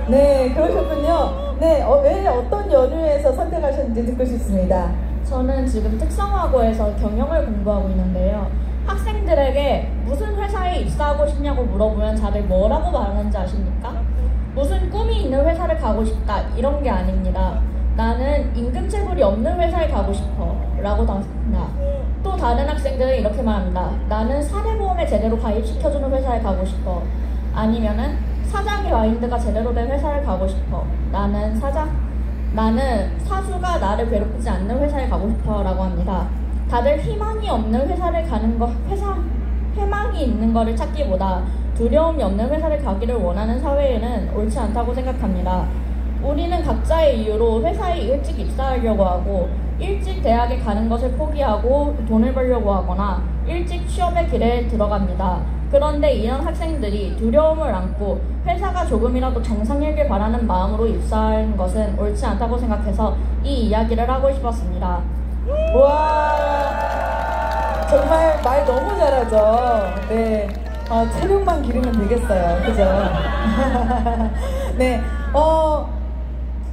네, 그러셨군요. 네, 왜 어떤 연유에서 선택하셨는지 듣고 싶습니다. 저는 지금 특성화고에서 경영을 공부하고 있는데요. 학생들에게 무슨 회사에 입사하고 싶냐고 물어보면 다들 뭐라고 말하는지 아십니까? 무슨 꿈이 있는 회사를 가고 싶다 이런 게 아닙니다. 나는 임금체불이 없는 회사에 가고 싶어 라고 답합니다. 또 다른 학생들은 이렇게 말합니다. 나는 사대보험에 제대로 가입시켜주는 회사에 가고 싶어. 아니면은 사장의 마인드가 제대로 된 회사를 가고 싶어. 나는 사수가 나를 괴롭히지 않는 회사에 가고 싶어 라고 합니다. 다들 희망이 없는 회사를 가는 거, 희망이 있는 거를 찾기보다 두려움이 없는 회사를 가기를 원하는 사회에는 옳지 않다고 생각합니다. 우리는 각자의 이유로 회사에 일찍 입사하려고 하고 일찍 대학에 가는 것을 포기하고 돈을 벌려고 하거나 일찍 취업의 길에 들어갑니다. 그런데 이런 학생들이 두려움을 안고 회사가 조금이라도 정상이길 바라는 마음으로 입사하는 것은 옳지 않다고 생각해서 이 이야기를 하고 싶었습니다. 와, 정말 말 너무 잘하죠. 네, 체력만 기르면 되겠어요. 그죠? 네,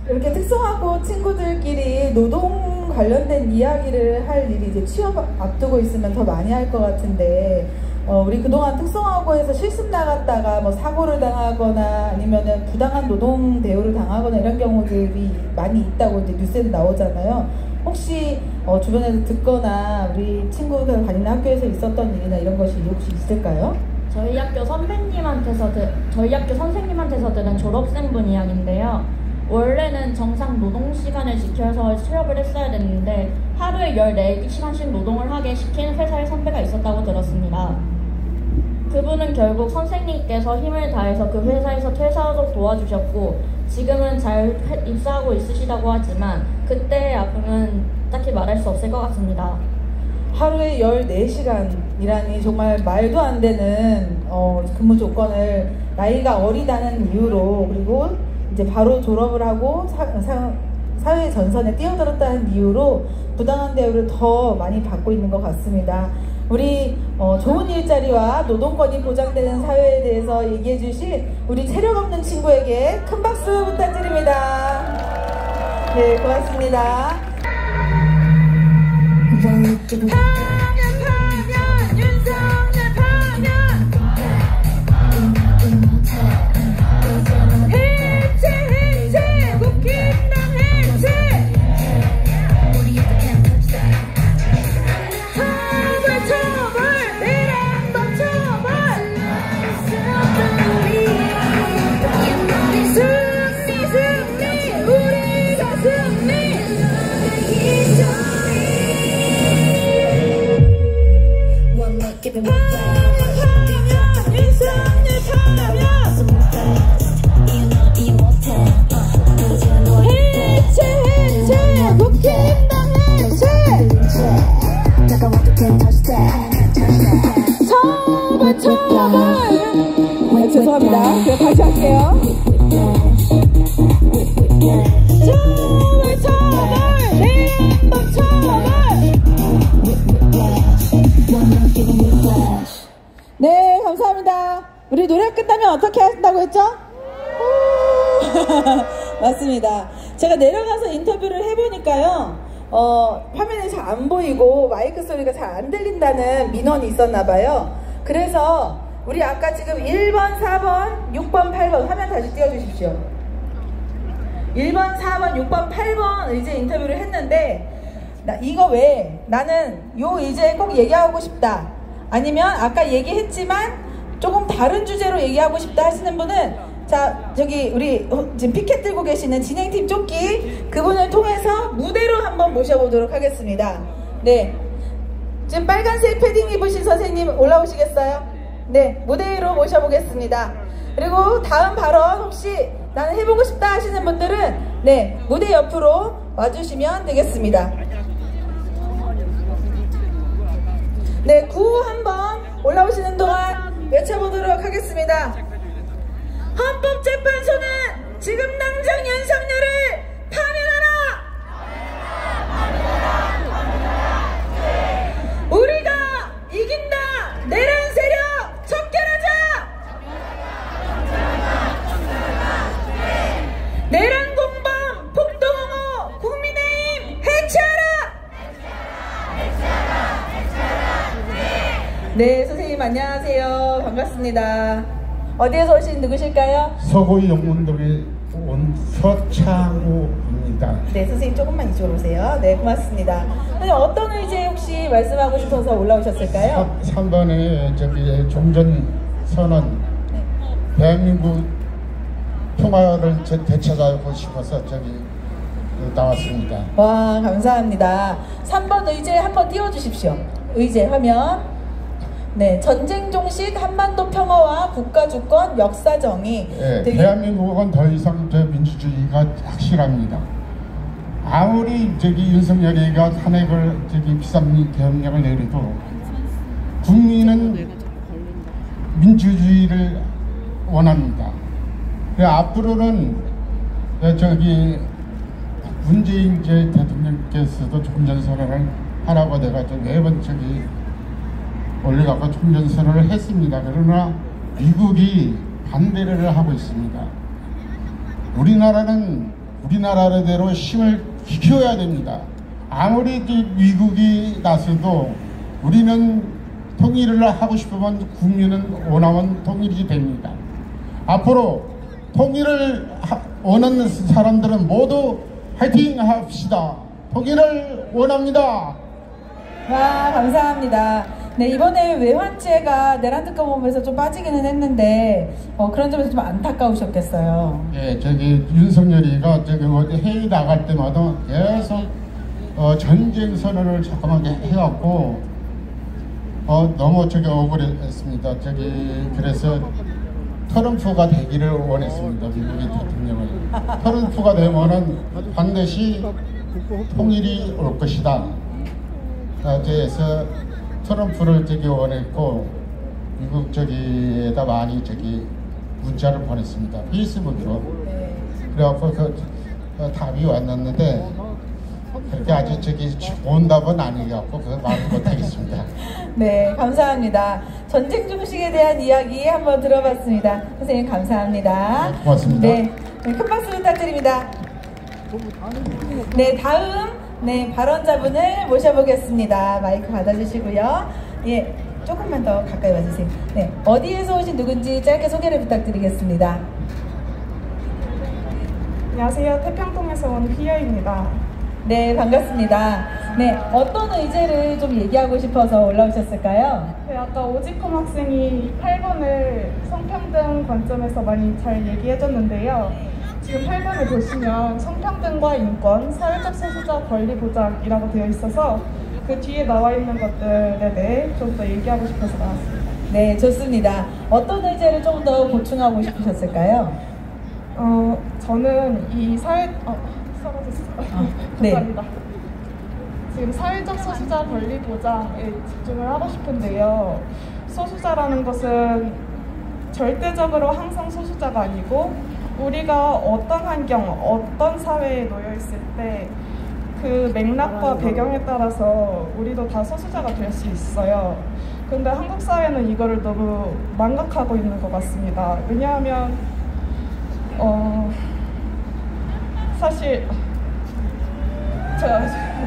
이렇게 특성화고 친구들끼리 노동 관련된 이야기를 할 일이 이제 취업 앞두고 있으면 더 많이 할 것 같은데, 우리 그동안 특성화고에서 실습 나갔다가 뭐 사고를 당하거나 아니면은 부당한 노동 대우를 당하거나 이런 경우들이 많이 있다고 이제 뉴스에 나오잖아요. 혹시 주변에서 듣거나 우리 친구들 다니는 학교에서 있었던 일이나 이런 것이 혹시 있을까요? 저희 학교 선생님한테서 들은 졸업생분 이야기인데요. 원래는 정상 노동 시간을 지켜서 취업을 했어야 됐는데 하루에 14시간씩 노동을 하게 시키는 회사의 선배가 있었다고 들었습니다. 그분은 결국 선생님께서 힘을 다해서 그 회사에서 퇴사하도록 도와주셨고 지금은 잘 입사하고 있으시다고 하지만 그때의 아픔은 딱히 말할 수 없을 것 같습니다. 하루에 14시간이라니 정말 말도 안 되는 근무 조건을 나이가 어리다는 이유로, 그리고 이제 바로 졸업을 하고 사회 전선에 뛰어들었다는 이유로 부당한 대우를 더 많이 받고 있는 것 같습니다. 우리 좋은 일자리와 노동권이 보장되는 사회에 대해서 얘기해 주실 우리 체력 없는 친구에게 큰 박수 부탁드립니다. 네, 고맙습니다. 죄송합니다. 제가 다시 할게요. 네, 감사합니다. 우리 노래 끝나면 어떻게 하신다고 했죠? 맞습니다. 제가 내려가서 인터뷰를 해보니까요, 화면이 잘 안 보이고 마이크 소리가 잘 안 들린다는 민원이 있었나봐요. 그래서 우리 아까 지금 1번, 4번, 6번, 8번 화면 다시 띄워주십시오. 1번, 4번, 6번, 8번 의제 인터뷰를 했는데, 이거 외에 나는 요 의제에 꼭 얘기하고 싶다, 아니면 아까 얘기했지만 조금 다른 주제로 얘기하고 싶다 하시는 분은 자, 저기 우리 지금 피켓 들고 계시는 진행팀 조끼 그분을 통해서 무대로 한번 모셔보도록 하겠습니다. 네, 지금 빨간색 패딩 입으신 선생님 올라오시겠어요? 네, 무대 위로 모셔보겠습니다. 그리고 다음 발언 혹시 나는 해보고 싶다 하시는 분들은 네, 무대 옆으로 와주시면 되겠습니다. 네, 구호 한번 올라오시는 동안 외쳐보도록 하겠습니다. 헌법재판소는 지금 당장 윤석열을 파면하라! 우리가 이긴다! 내란 세력 척결하자! 내란 공범 폭동호 국민의힘 해체하라! 네, 선생님 안녕하세요. 반갑습니다. 어디에서 오신 누구실까요? 서구 영문동에 온 서창우입니다. 네, 선생님 조금만 이쪽으로 오세요. 네, 고맙습니다. 선생님 어떤 의제 혹시 말씀하고 싶어서 올라오셨을까요? 3번에 저기 종전선언 네. 대한민국 평화를 되찾아보고 싶어서 저기 나왔습니다. 와, 감사합니다. 3번 의제 한번 띄워주십시오. 의제 화면. 네, 전쟁 종식 한반도 평화와 국가주권 역사정의. 네, 대한민국은 더 이상 민주주의가 확실합니다. 아무리 저기 윤석열이가 탄핵을 저기 비상계엄령을 내려도 국민은 민주주의를 원합니다. 앞으로는 저기 문재인 대통령께서도 종전선언을 하라고 내가 매번 저기 올려갖고 종전선언을 했습니다. 그러나 미국이 반대를 하고 있습니다. 우리나라는 우리나라대로 힘을 키워야 됩니다. 아무리 미국이 나서도 우리는 통일을 하고 싶으면 국민은 원하면 통일이 됩니다. 앞으로 통일을 원하는 사람들은 모두 화이팅 합시다. 통일을 원합니다. 와, 감사합니다. 네, 이번에 외환죄가 내란 특검법에서 좀 빠지기는 했는데 그런 점에서 좀 안타까우셨겠어요. 예, 저기 윤석열이가 저기 회의 나갈 때마다 계속 전쟁 선언을 잠깐만 해갖고 너무 저기 억울했습니다. 저기 그래서 트럼프가 되기를 원했습니다. 미국의 대통령을. 트럼프가 되면은 반드시 통일이 올 것이다. 그래서 트럼프를 저기 원했고 미국 저기에다 많이 저기 문자를 보냈습니다. 페이스북으로. 그래갖고 그 답이 왔는데 그렇게 아주 저기 좋은 답은 아니갖고 그거 말 못하겠습니다. 네, 감사합니다. 전쟁 종식에 대한 이야기 한번 들어봤습니다. 선생님 감사합니다. 네, 고맙습니다. 네, 큰 박수 부탁드립니다. 네, 다음 발언자분을 모셔보겠습니다. 마이크 받아주시고요. 예, 조금만 더 가까이 와주세요. 네, 어디에서 오신 누군지 짧게 소개를 부탁드리겠습니다. 안녕하세요. 태평동에서 온 휘여입니다. 네, 반갑습니다. 네, 어떤 의제를 좀 얘기하고 싶어서 올라오셨을까요? 네, 아까 오지컴 학생이 8번을 성평등 관점에서 많이 잘 얘기해줬는데요. 지금 8번을 보시면 성평등과 인권, 사회적 소수자 권리 보장이라고 되어 있어서 그 뒤에 나와 있는 것들에 대해 좀 더 얘기하고 싶어서 나왔습니다. 네, 좋습니다. 어떤 의제를 좀 더 보충하고 싶으셨을까요? 저는 이 사라졌어요. 네. 감사합니다. 지금 사회적 소수자 권리 보장에 집중을 하고 싶은데요. 소수자라는 것은 절대적으로 항상 소수자가 아니고 우리가 어떤 환경, 어떤 사회에 놓여 있을 때 그 맥락과 배경에 따라서 우리도 다 소수자가 될 수 있어요. 근데 한국 사회는 이거를 너무 망각하고 있는 것 같습니다. 왜냐하면 사실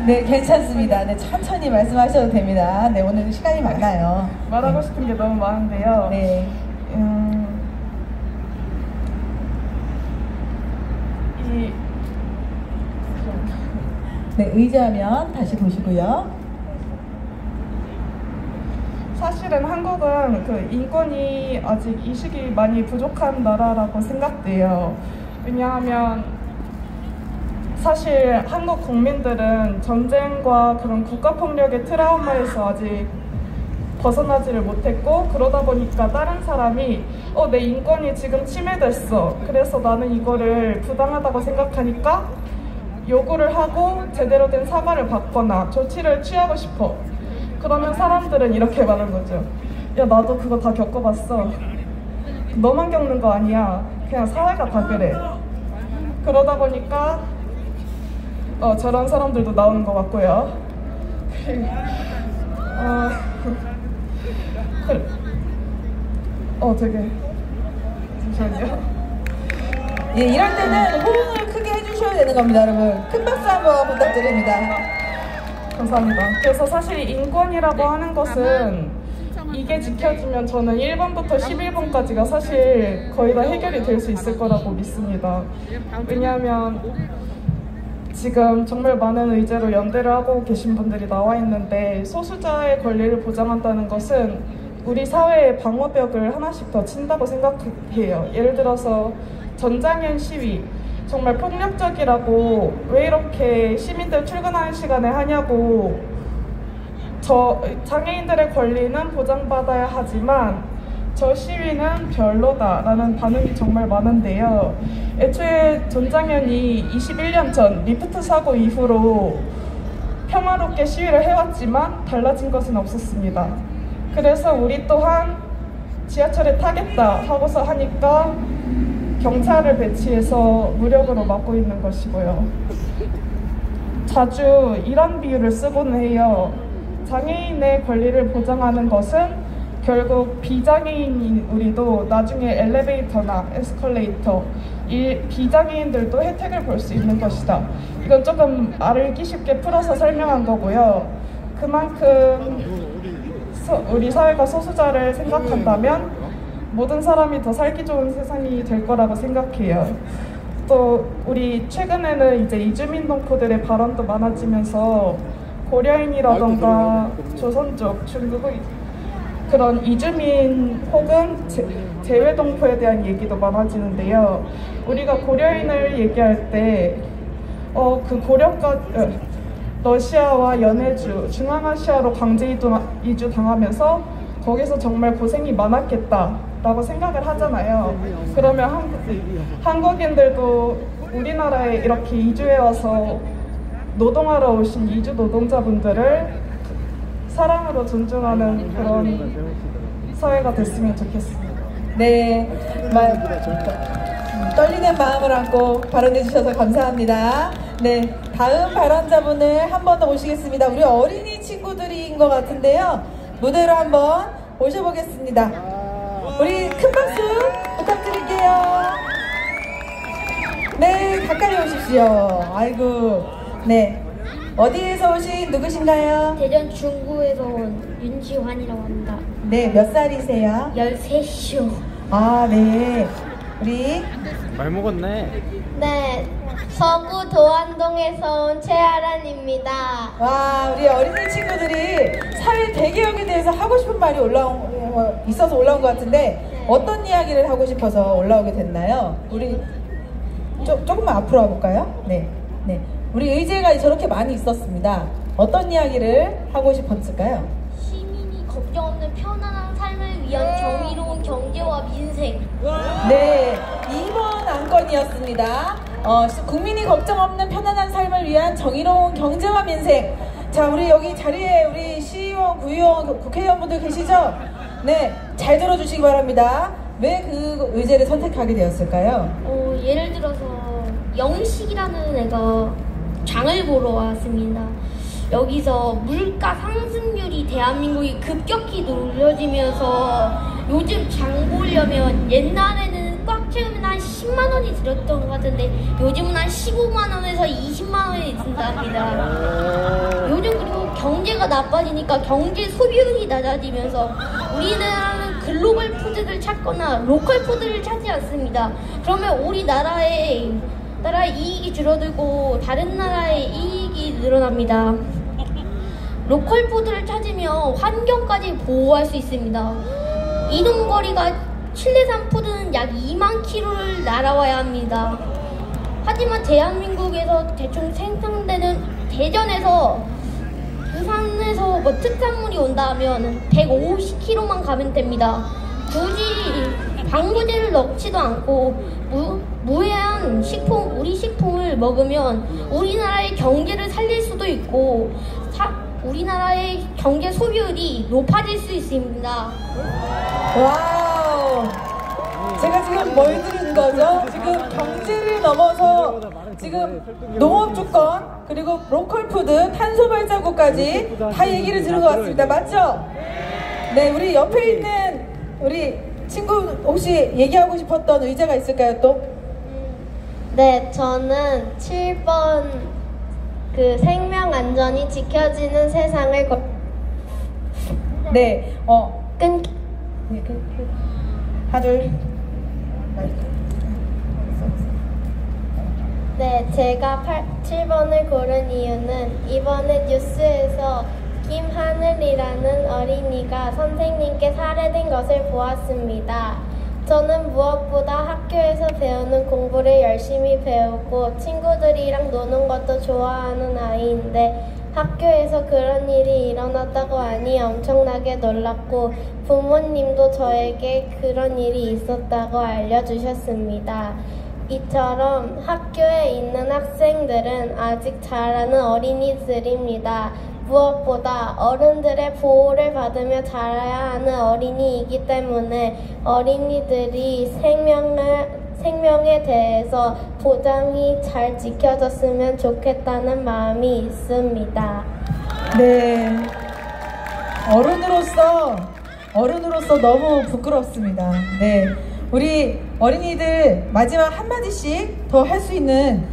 네, 괜찮습니다. 네, 천천히 말씀하셔도 됩니다. 네, 오늘 시간이 많아요. 말하고 싶은 게 너무 많은데요. 네. 네, 의자면 다시 보시고요. 사실은 사실은 한국은 그 인권이 아직 인식이 많이 부족한 나라라고 생각돼요. 왜냐하면 사실 한국 국민들은 전쟁과 그런 국가폭력의 트라우마에서 아직 벗어나지를 못했고, 그러다 보니까 다른 사람이 내 인권이 지금 침해됐어, 그래서 나는 이거를 부당하다고 생각하니까 요구를 하고 제대로 된 사과를 받거나 조치를 취하고 싶어. 그러면 사람들은 이렇게 말하는 거죠. 야, 나도 그거 다 겪어봤어. 너만 겪는 거 아니야. 그냥 사회가 다 그래. 그러다 보니까 저런 사람들도 나오는 것 같고요. 되게 잠시만요. 예, 이럴 때는 호응을 크게 해주셔야 되는 겁니다, 여러분. 큰 박수 한번 부탁드립니다. 감사합니다. 그래서 사실 인권이라고 하는 것은 이게 지켜지면 저는 1번부터 11번까지가 사실 거의 다 해결이 될 수 있을 거라고 믿습니다. 왜냐하면 지금 정말 많은 의제로 연대를 하고 계신 분들이 나와 있는데, 소수자의 권리를 보장한다는 것은 우리 사회의 방어벽을 하나씩 더 친다고 생각해요. 예를 들어서 전장현 시위, 정말 폭력적이라고 왜 이렇게 시민들 출근하는 시간에 하냐고, 장애인들의 권리는 보장받아야 하지만 저 시위는 별로다라는 반응이 정말 많은데요. 애초에 전장현이 21년 전 리프트 사고 이후로 평화롭게 시위를 해왔지만 달라진 것은 없었습니다. 그래서 우리 또한 지하철에 타겠다 하고서 하니까 경찰을 배치해서 무력으로 막고 있는 것이고요. 자주 이런 비유를 쓰고는 해요. 장애인의 권리를 보장하는 것은 결국 비장애인인 우리도 나중에 엘리베이터나 에스컬레이터, 비장애인들도 혜택을 볼 수 있는 것이다. 이건 조금 알기 쉽게 풀어서 설명한 거고요. 그만큼 우리 사회가 소수자를 생각한다면 모든 사람이 더 살기 좋은 세상이 될 거라고 생각해요. 또 우리 최근에는 이제 이주민 동포들의 발언도 많아지면서 고려인이라던가 조선족, 중국 그런 이주민 혹은 재외 동포에 대한 얘기도 많아지는데요. 우리가 고려인을 얘기할 때 그 고려가 러시아와 연해주, 중앙아시아로 강제 이주 당하면서 거기서 정말 고생이 많았겠다라고 생각을 하잖아요. 그러면 한국인들도 우리나라에 이렇게 이주해 와서 노동하러 오신 이주 노동자분들을 사랑으로 존중하는 그런 사회가 됐으면 좋겠습니다. 네, 떨리는 마음을 안고 발언해 주셔서 감사합니다. 네, 다음 발언자분을 한 번 더 모시겠습니다. 우리 어린이 친구들인 것 같은데요. 무대로 한번 모셔보겠습니다. 우리 큰 박수 부탁드릴게요. 네, 가까이 오십시오. 아이고, 네. 어디에서 오신 누구신가요? 대전 중구에서 온 윤지환이라고 합니다. 네, 몇 살이세요? 13시요. 아, 네. 우리 말 먹었네. 네, 서구 도안동에서 온 최아란입니다. 와, 우리 어린이 친구들이 사회 배경에 대해서 하고 싶은 말이 있어서 올라온 것 같은데 어떤 이야기를 하고 싶어서 올라오게 됐나요? 우리 조금만 앞으로 와볼까요? 네, 네. 우리 의제가 저렇게 많이 있었습니다. 어떤 이야기를 하고 싶었을까요? 시민이 걱정 없는 편안한 삶을 위한 정의로운 경제와 민생. 네, 2번 안건이었습니다. 국민이 걱정 없는 편안한 삶을 위한 정의로운 경제와 민생. 자, 우리 여기 자리에 우리 시의원, 구의원, 국회의원분들 계시죠? 네, 잘 들어주시기 바랍니다. 왜 그 의제를 선택하게 되었을까요? 예를 들어서 영식이라는 애가 장을 보러 왔습니다. 여기서 물가 상승률이 대한민국이 급격히 높아지면서 요즘 장 보려면 옛날에는 꽉 채우면 한 10만 원이 들었던 것 같은데 요즘은 한 15만 원에서 20만 원이 든답니다. 요즘 그리고 경제가 나빠지니까 경제 소비율이 낮아지면서 우리나라는 글로벌 푸드를 찾거나 로컬 푸드를 찾지 않습니다. 그러면 우리나라의 이익이 줄어들고 다른 나라의 이익이 늘어납니다. 로컬 푸드를 찾으면 환경까지 보호할 수 있습니다. 이동 거리가 칠레산 푸드는 약 2만 킬로를 날아와야 합니다. 하지만 대한민국에서 대충 생산되는 대전에서 부산에서 뭐 특산물이 온다 하면 150km만 가면 됩니다. 굳이 방부제를 넣지도 않고 무해한 식품, 우리 식품을 먹으면 우리나라의 경제를 살릴 수도 있고 우리나라의 경제 소비율이 높아질 수 있습니다. 와우! 제가 지금 뭘 들은 거죠? 지금 경제를 넘어서 지금 농업 주권 그리고 로컬 푸드, 탄소 발자국까지 다 얘기를 들은 것 같습니다. 맞죠? 네, 우리 옆에 있는 우리 친구 혹시 얘기하고 싶었던 의제가 있을까요 또? 네, 저는 7번 그 생명 안전이 지켜지는 세상을 네, 하둘. 네, 제가 7번을 고른 이유는 이번에 뉴스에서 김하늘이라는 어린이가 선생님께 살해된 것을 보았습니다. 저는 무엇보다 학교에서 배우는 공부를 열심히 배우고 친구들이랑 노는 것도 좋아하는 아이인데 학교에서 그런 일이 일어났다고 하니 엄청나게 놀랐고 부모님도 저에게 그런 일이 있었다고 알려주셨습니다. 이처럼 학교에 있는 학생들은 아직 자라는 어린이들입니다. 무엇보다 어른들의 보호를 받으며 자라야 하는 어린이이기 때문에 어린이들이 생명에 대해서 보장이 잘 지켜졌으면 좋겠다는 마음이 있습니다. 네, 어른으로서 너무 부끄럽습니다. 네, 우리 어린이들 마지막 한마디씩 더 할 수 있는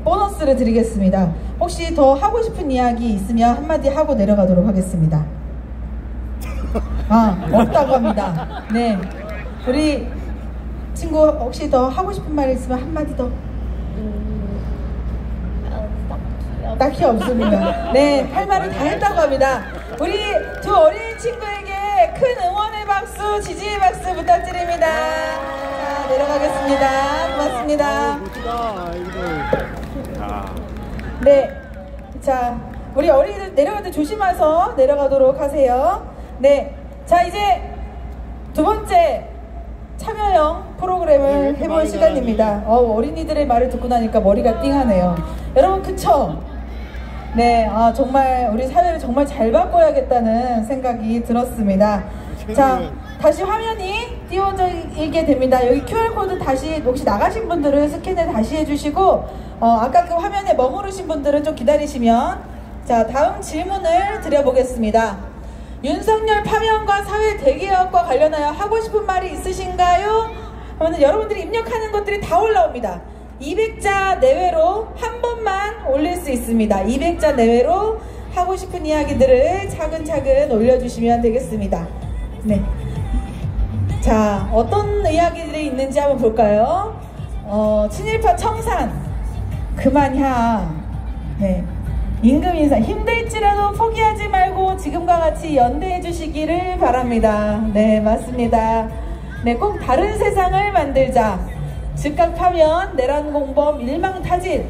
보너스를 드리겠습니다. 혹시 더 하고 싶은 이야기 있으면 한마디 하고 내려가도록 하겠습니다. 없다고 합니다. 네, 우리 친구 혹시 더 하고 싶은 말 있으면 한마디 더. 딱히 없습니다. 네, 할 말을 다 했다고 합니다. 우리 두 어린이 친구에게 큰 응원의 박수, 지지의 박수 부탁드립니다. 자, 내려가겠습니다. 고맙습니다. 네, 자, 우리 어린이들 내려갈 때 조심해서 내려가도록 하세요. 네, 자, 이제 두 번째 참여형 프로그램을 해볼 시간입니다. 어린이들의 말을 듣고 나니까 머리가 띵하네요. 여러분, 그쵸? 네, 정말 우리 사회를 정말 잘 바꿔야겠다는 생각이 들었습니다. 자, 다시 화면이 띄워져 있게 됩니다. 여기 QR코드 다시 혹시 나가신 분들은 스캔을 다시 해주시고 아까 그 화면에 머무르신 분들은 좀 기다리시면, 자, 다음 질문을 드려보겠습니다. 윤석열 파면과 사회 대개혁과 관련하여 하고 싶은 말이 있으신가요? 그러면 여러분들이 입력하는 것들이 다 올라옵니다. 200자 내외로 한 번만 올릴 수 있습니다. 200자 내외로 하고 싶은 이야기들을 차근차근 올려주시면 되겠습니다. 네. 자, 어떤 이야기들이 있는지 한번 볼까요? 친일파 청산 그만향. 네. 임금 인사 힘들지라도 포기하지 말고 지금과 같이 연대해 주시기를 바랍니다. 네, 맞습니다. 네, 꼭 다른 세상을 만들자. 즉각 파면, 내란 공범, 일망타진.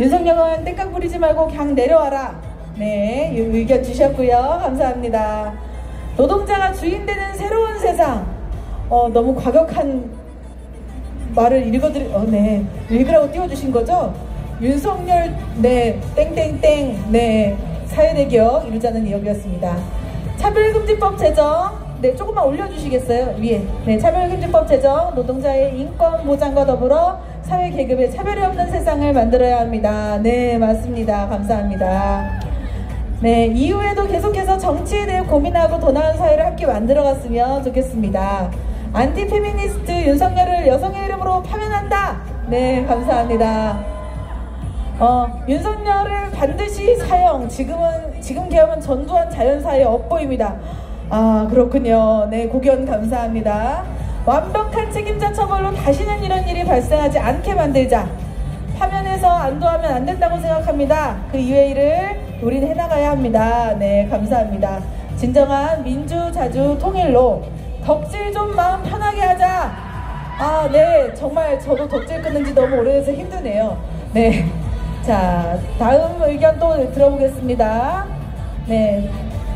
윤석열은 땡깡 부리지 말고 그냥 내려와라. 네, 의견 주셨고요. 감사합니다. 노동자가 주인 되는 새로운 세상. 너무 과격한 말을 네, 읽으라고 띄워주신 거죠? 윤석열, 네, 땡땡땡, 네, 사회대기업 이루자는 이야기였습니다. 차별금지법 제정, 네, 조금만 올려주시겠어요? 위에. 네, 차별금지법 제정, 노동자의 인권 보장과 더불어 사회 계급의 차별이 없는 세상을 만들어야 합니다. 네, 맞습니다. 감사합니다. 네, 이후에도 계속해서 정치에 대해 고민하고 더 나은 사회를 함께 만들어갔으면 좋겠습니다. 안티페미니스트 윤석열을 여성의 이름으로 파면한다. 네, 감사합니다. 윤석열을 반드시 사형, 지금 계엄은 전두환 자연사의 업보입니다. 그렇군요. 네, 고견 감사합니다. 완벽한 책임자 처벌로 다시는 이런 일이 발생하지 않게 만들자. 파면의 선에서 안도하면 안 된다고 생각합니다. 그 이외를 우리는 해나가야 합니다. 네, 감사합니다. 진정한 민주자주 통일로 덕질 좀 마음 편하게 하자. 아, 네, 정말 저도 덕질 끊는 지 너무 오래돼서 힘드네요. 네, 자, 다음 의견 또 들어보겠습니다. 네,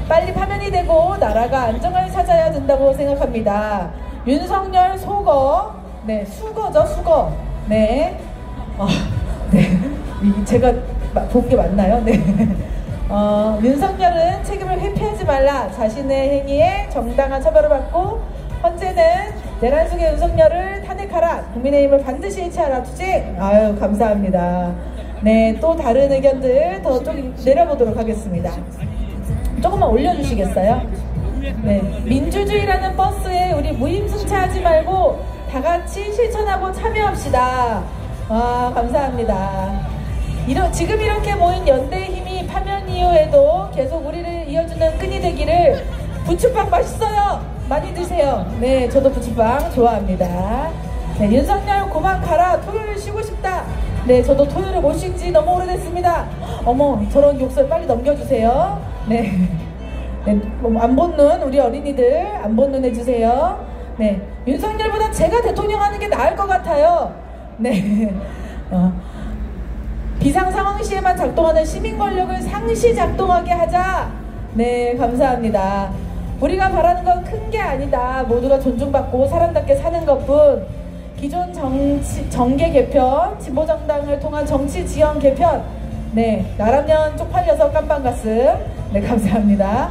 빨리 파면이 되고 나라가 안정을 찾아야 된다고 생각합니다. 윤석열 속어, 네, 수거죠, 수거. 네, 네, 제가 본 게 맞나요? 네. 윤석열은 책임을 회피하지 말라. 자신의 행위에 정당한 처벌을 받고 헌재는 내란 속의 윤석열을 탄핵하라. 국민의힘을 반드시 해체하라. 투쟁. 아유, 감사합니다. 네, 또 다른 의견들 더 좀 내려보도록 하겠습니다. 조금만 올려주시겠어요? 네, 민주주의라는 버스에 우리 무임승차하지 말고 다 같이 실천하고 참여합시다. 와, 감사합니다. 지금 이렇게 모인 연대의 힘이 파면 이후에도 계속 우리를 이어주는 끈이 되기를. 부추빵 맛있어요. 많이 드세요. 네, 저도 부추빵 좋아합니다. 네, 윤석열 그만 가라. 토요일 쉬고 싶다. 네, 저도 토요일을 못 쉰 지 너무 오래됐습니다. 어머, 저런 욕설 빨리 넘겨주세요. 네, 네, 안 본 눈, 우리 어린이들 안 본 눈 해주세요. 네, 윤석열보다 제가 대통령 하는 게 나을 것 같아요. 네, 비상상황 시에만 작동하는 시민 권력을 상시 작동하게 하자. 네, 감사합니다. 우리가 바라는 건 큰 게 아니다. 모두가 존중받고 사람답게 사는 것뿐. 기존 정계 개편, 진보정당을 통한 정치 지형 개편. 네, 나라면 쪽팔려서 깜빵 가슴. 네, 감사합니다.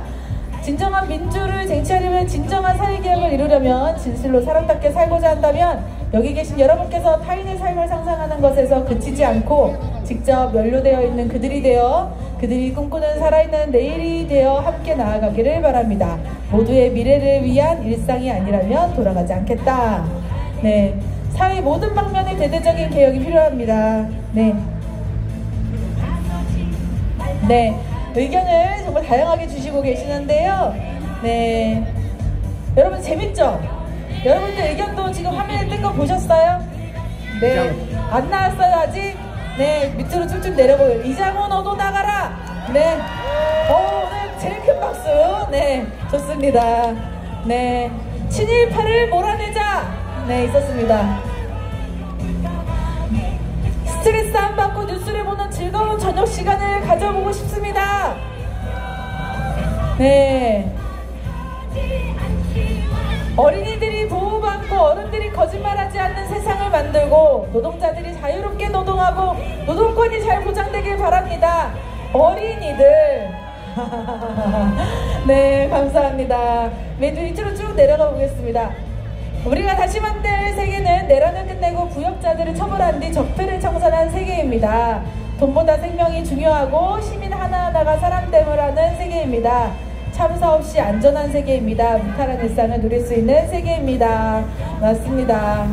진정한 민주를 쟁취하려면, 진정한 사회개혁을 이루려면, 진실로 사람답게 살고자 한다면 여기 계신 여러분께서 타인의 삶을 상상하는 것에서 그치지 않고 직접 연루되어 있는 그들이 되어, 그들이 꿈꾸는 살아있는 내일이 되어 함께 나아가기를 바랍니다. 모두의 미래를 위한 일상이 아니라면 돌아가지 않겠다. 네, 사회 모든 방면의 대대적인 개혁이 필요합니다. 네, 네, 의견을 정말 다양하게 주시고 계시는데요. 네, 여러분 재밌죠? 여러분들 의견도 지금 화면에 뜬 거 보셨어요? 네, 안 나왔어요 아직? 네, 밑으로 쭉쭉 내려보세요. 이장호 너도 나가라. 네, 오늘 제일 큰 박수. 네, 좋습니다. 네, 친일파를 몰아내자. 네, 있었습니다. 스트레스 안 받고 뉴스를 보는 즐거운 저녁 시간을 가져보고 싶습니다. 네, 어린이들이 보호받고 어른들이 거짓말하지 않는 세상을 만들고 노동자들이 자유롭게 노동하고 노동권이 잘 보장되길 바랍니다. 어린이들. 네, 감사합니다. 맨 밑으로 쭉 내려가 보겠습니다. 우리가 다시 만들 세계는 내란을 끝내고 부역자들을 처벌한 뒤 적폐를 청산한 세계입니다. 돈보다 생명이 중요하고 시민 하나하나가 사람됨을 하는 세계입니다. 참사 없이 안전한 세계입니다. 무탈한 일상을 누릴 수 있는 세계입니다. 맞습니다.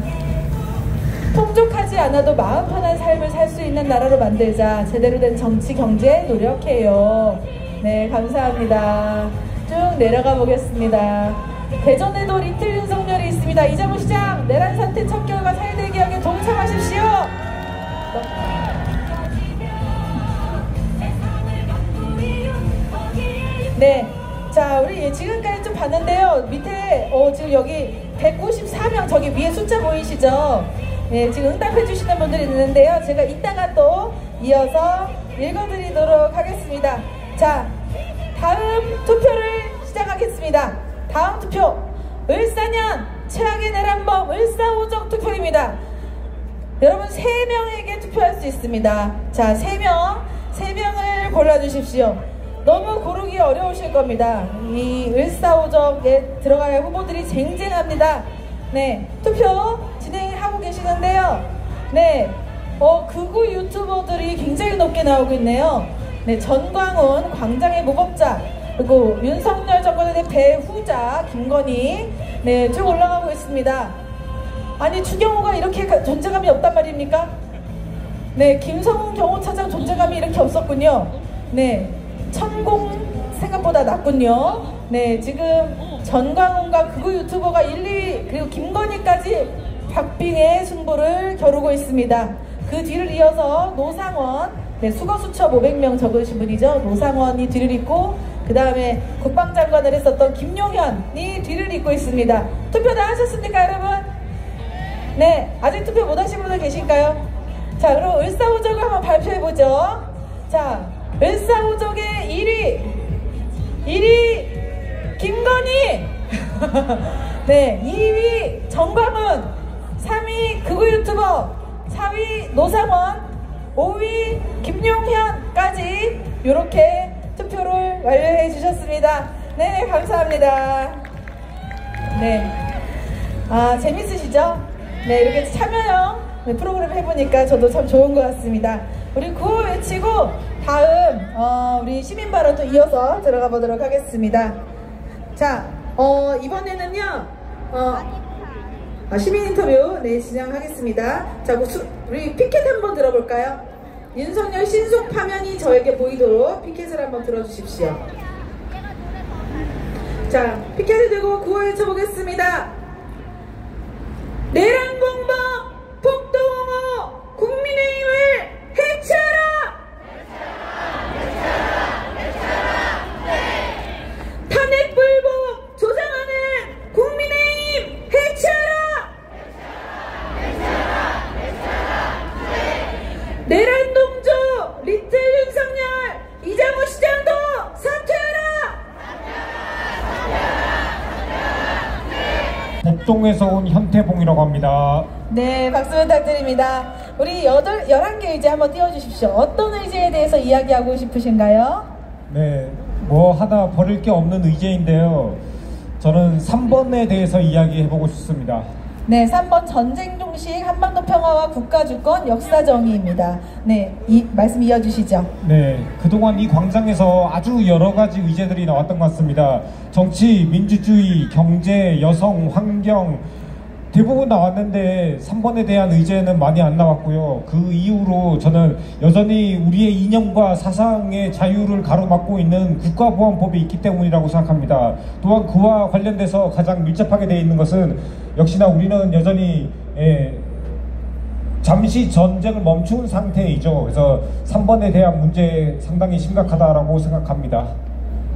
풍족하지 않아도 마음 편한 삶을 살 수 있는 나라로 만들자. 제대로 된 정치, 경제 노력해요. 네, 감사합니다. 쭉 내려가 보겠습니다. 대전에도 리틀 윤석열이 있습니다. 이장호 시장, 내란 사태 첫 결과 사회대 개혁에 동참하십시오. 네, 자, 우리 지금까지 좀 봤는데요. 밑에 지금 여기 194명 저기 위에 숫자 보이시죠? 네, 지금 응답해 주시는 분들이 있는데요. 제가 이따가 또 이어서 읽어드리도록 하겠습니다. 자, 다음 투표를 시작하겠습니다. 다음 투표, 을사년 최악의 내란범 을사오적 투표입니다. 여러분 3명에게 투표할 수 있습니다. 자, 3명을 골라주십시오. 너무 고르기 어려우실 겁니다. 이 을사오적에 들어갈 후보들이 쟁쟁합니다. 네, 투표 진행하고 계시는데요. 네, 극우 유튜버들이 굉장히 높게 나오고 있네요. 네, 전광훈, 광장의 무법자, 그리고 윤석열 정권의 배후자 김건희, 네, 쭉 올라가고 있습니다. 아니, 추경호가 이렇게 존재감이 없단 말입니까? 네, 김성훈 경호차장 존재감이 이렇게 없었군요. 네, 천공 생각보다 낮군요. 네, 지금 전광훈과 극우 유튜버가 1, 2위, 그리고 김건희까지 박빙의 승부를 겨루고 있습니다. 그 뒤를 이어서 노상원, 네, 수거수첩 500명 적으신 분이죠. 노상원이 뒤를 잇고, 그 다음에 국방장관을 했었던 김용현이 뒤를 잇고 있습니다. 투표 다 하셨습니까, 여러분? 네, 아직 투표 못 하신 분들 계신가요? 자, 그럼 을사오적을 한번 발표해보죠. 자, 을사오적의 1위 김건희, 네, 2위 정광훈, 3위 극우 유튜버, 4위 노상원, 5위 김용현까지 이렇게 투표를 완료해 주셨습니다. 네, 감사합니다. 네, 아, 재밌으시죠? 네, 이렇게 참여형 프로그램 해보니까 저도 참 좋은 것 같습니다. 우리 구호 외치고 다음 우리 시민발언 또 이어서 들어가 보도록 하겠습니다. 자, 이번에는요 시민 인터뷰 네, 진행하겠습니다. 자, 우리 피켓 한번 들어볼까요? 윤석열 신속 파면이 저에게 보이도록 피켓을 한번 들어주십시오. 자, 피켓을 들고 구호 외쳐보겠습니다. 내란공범 폭동호 국민의힘을 해체하라! 탄핵불복 조장하는 국민의힘 해체하라! 내란동조 리틀 윤석열 이장우 시장도 사퇴하라! 복동에서 온 현태봉이라고 합니다. 네, 박수 부탁드립니다. 우리 11개 의제 한번 띄워주십시오. 어떤 의제에 대해서 이야기하고 싶으신가요? 네, 뭐 하나 버릴 게 없는 의제인데요. 저는 3번에 대해서 이야기해보고 싶습니다. 네, 3번 전쟁 종식 한반도 평화와 국가주권 역사정의입니다. 네, 이 말씀 이어주시죠. 네, 그동안 이 광장에서 아주 여러 가지 의제들이 나왔던 것 같습니다. 정치, 민주주의, 경제, 여성, 환경 대부분 나왔는데 3번에 대한 의제는 많이 안 나왔고요. 그 이후로 저는 여전히 우리의 이념과 사상의 자유를 가로막고 있는 국가보안법이 있기 때문이라고 생각합니다. 또한 그와 관련돼서 가장 밀접하게 되어 있는 것은 역시나 우리는 여전히 잠시 전쟁을 멈춘 상태이죠. 그래서 3번에 대한 문제 상당히 심각하다라고 생각합니다.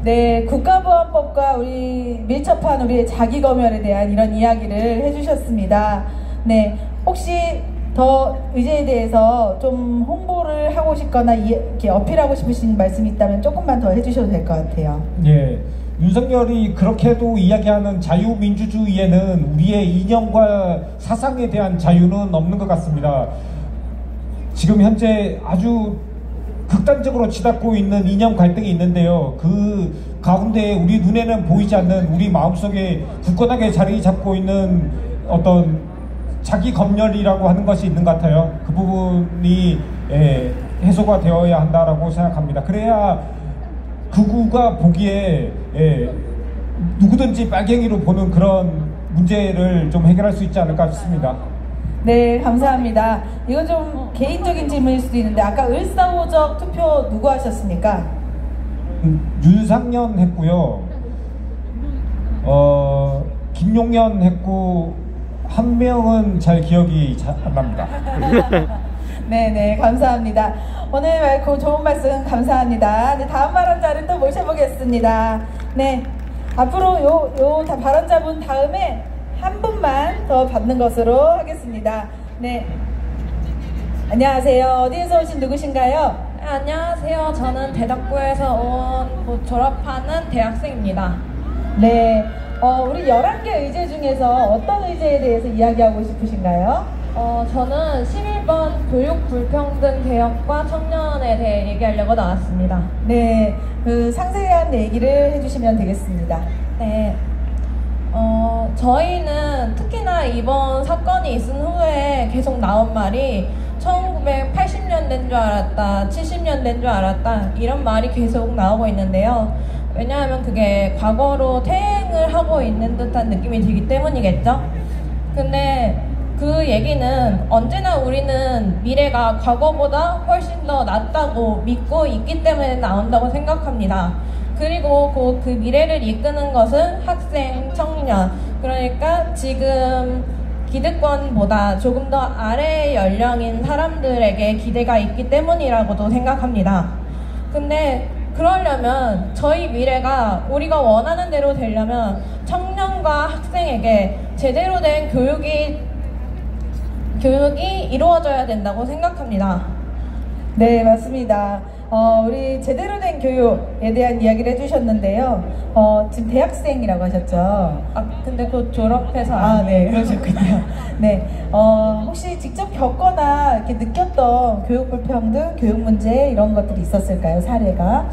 네, 국가보안법과 우리 밀접한 우리의 자기검열에 대한 이런 이야기를 해주셨습니다. 네, 혹시 더 의제에 대해서 좀 홍보를 하고 싶거나 이렇게 어필하고 싶으신 말씀이 있다면 조금만 더 해주셔도 될 것 같아요. 예, 윤석열이 그렇게도 이야기하는 자유민주주의에는 우리의 이념과 사상에 대한 자유는 없는 것 같습니다. 지금 현재 아주 극단적으로 치닫고 있는 이념 갈등이 있는데요. 그 가운데 우리 눈에는 보이지 않는 우리 마음속에 굳건하게 자리 잡고 있는 어떤 자기 검열이라고 하는 것이 있는 것 같아요. 그 부분이 해소가 되어야 한다라고 생각합니다. 그래야 극우가 보기에 누구든지 빨갱이로 보는 그런 문제를 좀 해결할 수 있지 않을까 싶습니다. 네, 감사합니다. 이건 좀 개인적인 질문일 수도 있는데 아까 을사오적 투표 누구 하셨습니까? 윤상현 했고요. 김용현 했고 한 명은 잘 기억이 안 납니다. 네네, 감사합니다. 오늘 맑고 좋은 말씀 감사합니다. 네, 다음 발언자를 또 모셔보겠습니다. 네, 앞으로 요 발언자분 다음에 한 분만 더 받는 것으로 하겠습니다. 네, 안녕하세요. 어디에서 오신 누구신가요? 네, 안녕하세요. 저는 대덕구에서 온 졸업하는 대학생입니다. 네, 우리 11개 의제 중에서 어떤 의제에 대해서 이야기하고 싶으신가요? 저는 11번 교육 불평등 개혁과 청년에 대해 얘기하려고 나왔습니다. 네, 그 상세한 얘기를 해주시면 되겠습니다. 네. 저희는 특히나 이번 사건이 있은 후에 계속 나온 말이 1980년대인 줄 알았다, 70년대인 줄 알았다 이런 말이 계속 나오고 있는데요. 왜냐하면 그게 과거로 퇴행을 하고 있는 듯한 느낌이 들기 때문이겠죠. 근데 그 얘기는 언제나 우리는 미래가 과거보다 훨씬 더 낫다고 믿고 있기 때문에 나온다고 생각합니다. 그리고 그 미래를 이끄는 것은 학생, 청년, 그러니까 지금 기득권보다 조금 더 아래 연령인 사람들에게 기대가 있기 때문이라고도 생각합니다. 근데 그러려면 저희 미래가 우리가 원하는 대로 되려면 청년과 학생에게 제대로 된 교육이 이루어져야 된다고 생각합니다. 네, 맞습니다. 우리 제대로 된 교육에 대한 이야기를 해주셨는데요. 지금 대학생이라고 하셨죠? 근데 곧 졸업해서. 네, 그러셨군요. 네, 혹시 직접 겪거나 이렇게 느꼈던 교육 불평등, 교육 문제 이런 것들이 있었을까요? 사례가?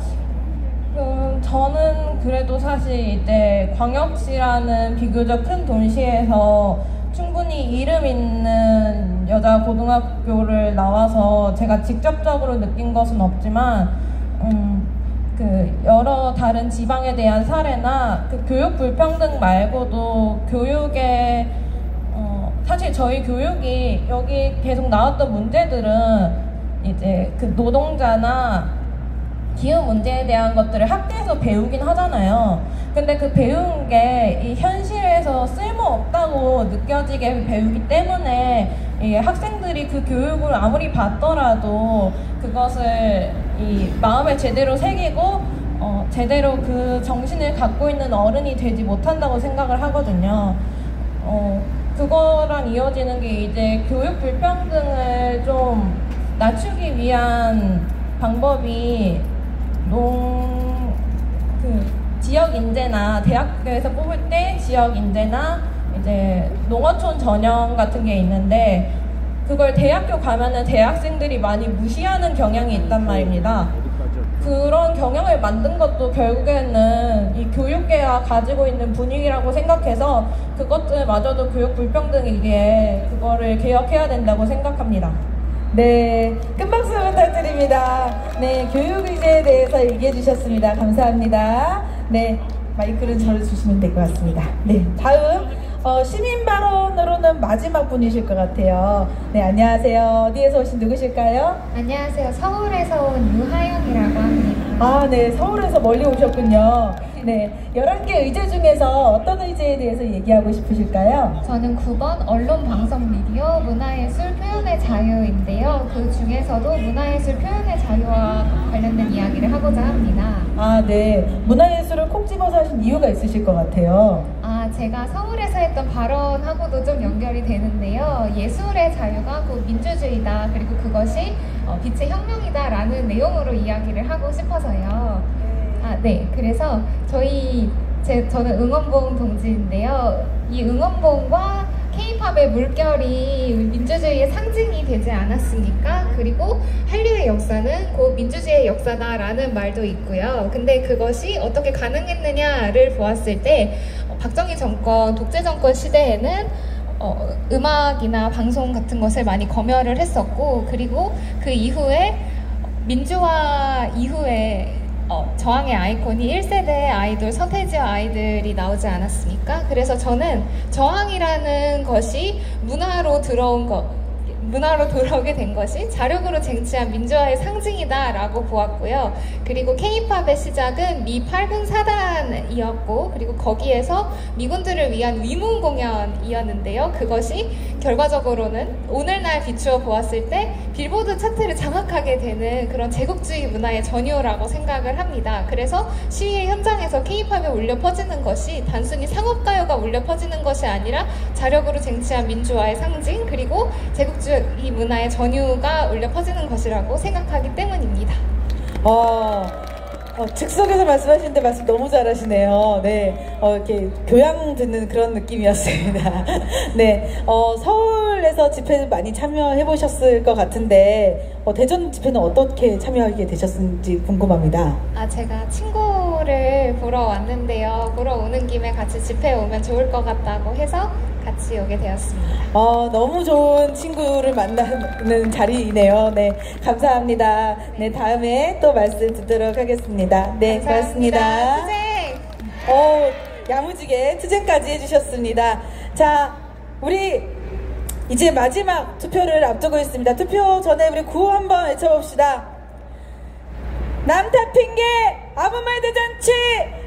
저는 그래도 사실 이제 광역시라는 비교적 큰 도시에서 충분히 이름 있는 여자 고등학교를 나와서 제가 직접적으로 느낀 것은 없지만 여러 다른 지방에 대한 사례나 교육 불평등 말고도 교육에 사실 저희 교육이 여기 계속 나왔던 문제들은 이제 노동자나 기후 문제에 대한 것들을 학교에서 배우긴 하잖아요. 근데 그 배운 게 이 현실에서 쓸모없다고 느껴지게 배우기 때문에 이 학생들이 그 교육을 아무리 받더라도 그것을 이 마음에 제대로 새기고 제대로 그 정신을 갖고 있는 어른이 되지 못한다고 생각을 하거든요. 그거랑 이어지는 게 이제 교육 불평등을 좀 낮추기 위한 방법이 지역 인재나 대학교에서 뽑을 때 지역 인재나 이제 농어촌 전형 같은 게 있는데 그걸 대학교 가면은 대학생들이 많이 무시하는 경향이 있단 말입니다. 그런 경향을 만든 것도 결국에는 이 교육계가 가지고 있는 분위기라고 생각해서 그것들마저도 교육 불평등이기에 그거를 개혁해야 된다고 생각합니다. 네, 큰 박수 부탁드립니다. 네, 교육 의제에 대해서 얘기해 주셨습니다. 감사합니다. 네, 마이크를 저를 주시면 될 것 같습니다. 네, 다음 시민 발언으로는 마지막 분이실 것 같아요. 네, 안녕하세요. 어디에서 오신 누구실까요? 안녕하세요. 서울에서 온 유하영이라고 합니다. 네, 서울에서 멀리 오셨군요. 네, 11개 의제 중에서 어떤 의제에 대해서 얘기하고 싶으실까요? 저는 9번 언론, 방송, 미디어, 문화예술, 표현의 자유인데요. 그 중에서도 문화예술, 표현의 자유와 관련된 이야기를 하고자 합니다. 네. 문화예술을 콕 집어서 하신 이유가 있으실 것 같아요. 제가 서울에서 했던 발언하고도 좀 연결이 되는데요. 예술의 자유가 곧 민주주의다. 그리고 그것이 빛의 혁명이다 라는 내용으로 이야기를 하고 싶어서요. 네. 그래서 저는 응원봉 동지인데요. 이 응원봉과 K-팝의 물결이 민주주의의 상징이 되지 않았습니까? 그리고 한류의 역사는 곧 민주주의의 역사다라는 말도 있고요. 근데 그것이 어떻게 가능했느냐를 보았을 때 박정희 정권, 독재 정권 시대에는 음악이나 방송 같은 것을 많이 검열을 했었고 그리고 그 이후에 민주화 이후에 저항의 아이콘이 1세대 아이돌 서태지와 아이들이 나오지 않았습니까? 그래서 저는 저항이라는 것이 문화로 돌아오게 된 것이 자력으로 쟁취한 민주화의 상징이다라고 보았고요. 그리고 K-팝의 시작은 미 8군 사단이었고 그리고 거기에서 미군들을 위한 위문 공연이었는데요. 그것이 결과적으로는 오늘날 비추어 보았을 때 빌보드 차트를 장악하게 되는 그런 제국주의 문화의 전유라고 생각을 합니다. 그래서 시위의 현장에서 K-팝이 울려 퍼지는 것이 단순히 상업가요가 울려 퍼지는 것이 아니라 자력으로 쟁취한 민주화의 상징 그리고 제국주의 이 문화의 전유가 울려 퍼지는 것이라고 생각하기 때문입니다. 즉석에서 말씀하시는데 말씀 너무 잘하시네요. 네, 이렇게 교양 듣는 그런 느낌이었습니다. 네, 서울에서 집회 많이 참여해 보셨을 것 같은데 대전 집회는 어떻게 참여하게 되셨는지 궁금합니다. 제가 친구를 보러 왔는데요. 보러 오는 김에 같이 집회에 오면 좋을 것 같다고 해서 같이 오게 되었습니다. 너무 좋은 친구를 만나는 자리이네요. 네, 감사합니다. 네, 다음에 또 말씀 듣도록 하겠습니다. 네, 고맙습니다. 투쟁! 야무지게 투쟁까지 해주셨습니다. 자, 우리 이제 마지막 투표를 앞두고 있습니다. 투표 전에 우리 구호 한번 외쳐봅시다. 남탓 핑계 아무 말 대잔치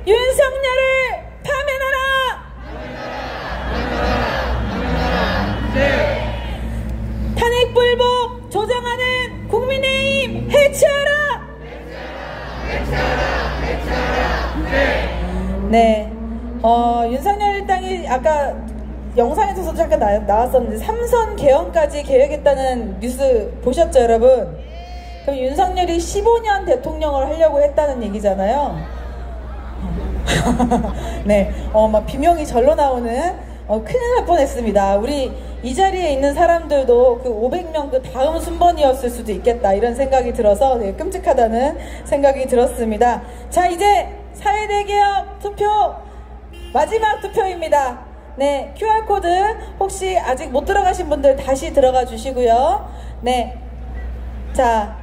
윤석열을 파면하라! 네, 윤석열 일당이 아까 영상에서도 잠깐 나왔었는데 3선 개헌까지 계획했다는 뉴스 보셨죠, 여러분? 그럼 윤석열이 15년 대통령을 하려고 했다는 얘기잖아요. 네, 막 비명이 절로 나오는 큰일 날 뻔했습니다. 우리 이 자리에 있는 사람들도 그 500명 그 다음 순번이었을 수도 있겠다 이런 생각이 들어서 네, 끔찍하다는 생각이 들었습니다. 자, 이제 사회대개혁 투표 마지막 투표입니다. 네, QR코드 혹시 아직 못 들어가신 분들 다시 들어가 주시고요. 네, 자,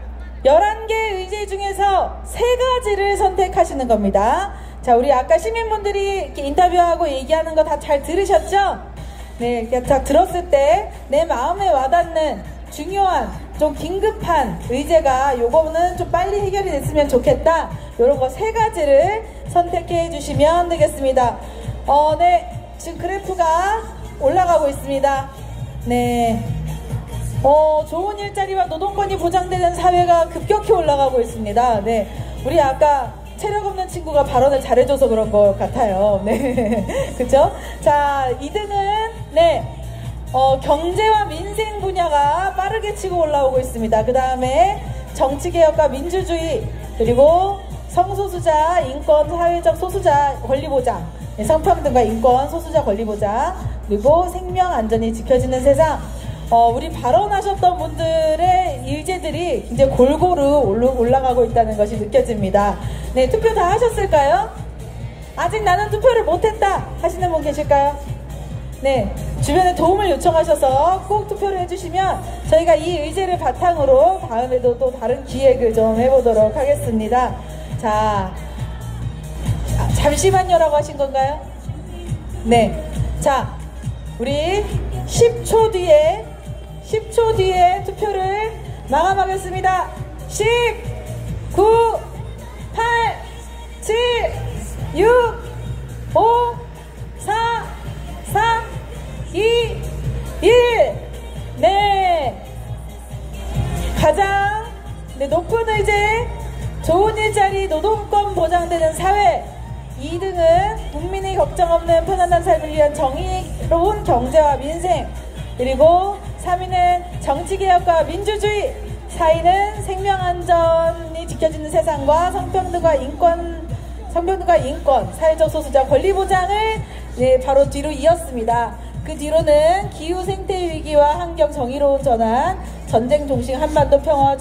11개 의제 중에서 3가지를 선택하시는 겁니다. 자, 우리 아까 시민분들이 이렇게 인터뷰하고 얘기하는 거 다 잘 들으셨죠? 네, 딱 들었을 때 내 마음에 와닿는 중요한 좀 긴급한 의제가 요거는 좀 빨리 해결이 됐으면 좋겠다, 요런 거 3가지를 선택해 주시면 되겠습니다. 네, 지금 그래프가 올라가고 있습니다. 네, 좋은 일자리와 노동권이 보장되는 사회가 급격히 올라가고 있습니다. 네, 우리 아까 체력 없는 친구가 발언을 잘해줘서 그런 것 같아요. 네, 그쵸? 자, 2등은 네, 경제와 민생 분야가 빠르게 치고 올라오고 있습니다. 그 다음에 정치개혁과 민주주의, 그리고 성소수자 인권, 사회적 소수자 권리보장, 성평등과 인권, 소수자 권리보장, 그리고 생명 안전이 지켜지는 세상. 우리 발언하셨던 분들의 일제들이 이제 골고루 올라가고 있다는 것이 느껴집니다. 네, 투표 다 하셨을까요? 아직 나는 투표를 못했다 하시는 분 계실까요? 네, 주변에 도움을 요청하셔서 꼭 투표를 해주시면 저희가 이 의제를 바탕으로 다음에도 또 다른 기획을 좀 해보도록 하겠습니다. 자, 잠시만요라고 하신 건가요? 네, 자, 우리 10초 뒤에 투표를 마감하겠습니다. 10, 9, 8, 7, 6, 5, 4, 3, 2, 1. 네, 가장 높은 의제, 좋은 일자리, 노동권 보장되는 사회. 2등은 국민의 걱정 없는 편안한 삶을 위한 정의로운 경제와 민생. 그리고 3위는 정치개혁과 민주주의. 4위는 생명안전이 지켜지는 세상과 성평등과 인권, 사회적 소수자 권리보장을 네, 바로 뒤로 이었습니다. 그 뒤로는 기후 생태 위기와 환경 정의로운 전환, 전쟁 종식 한반도 평화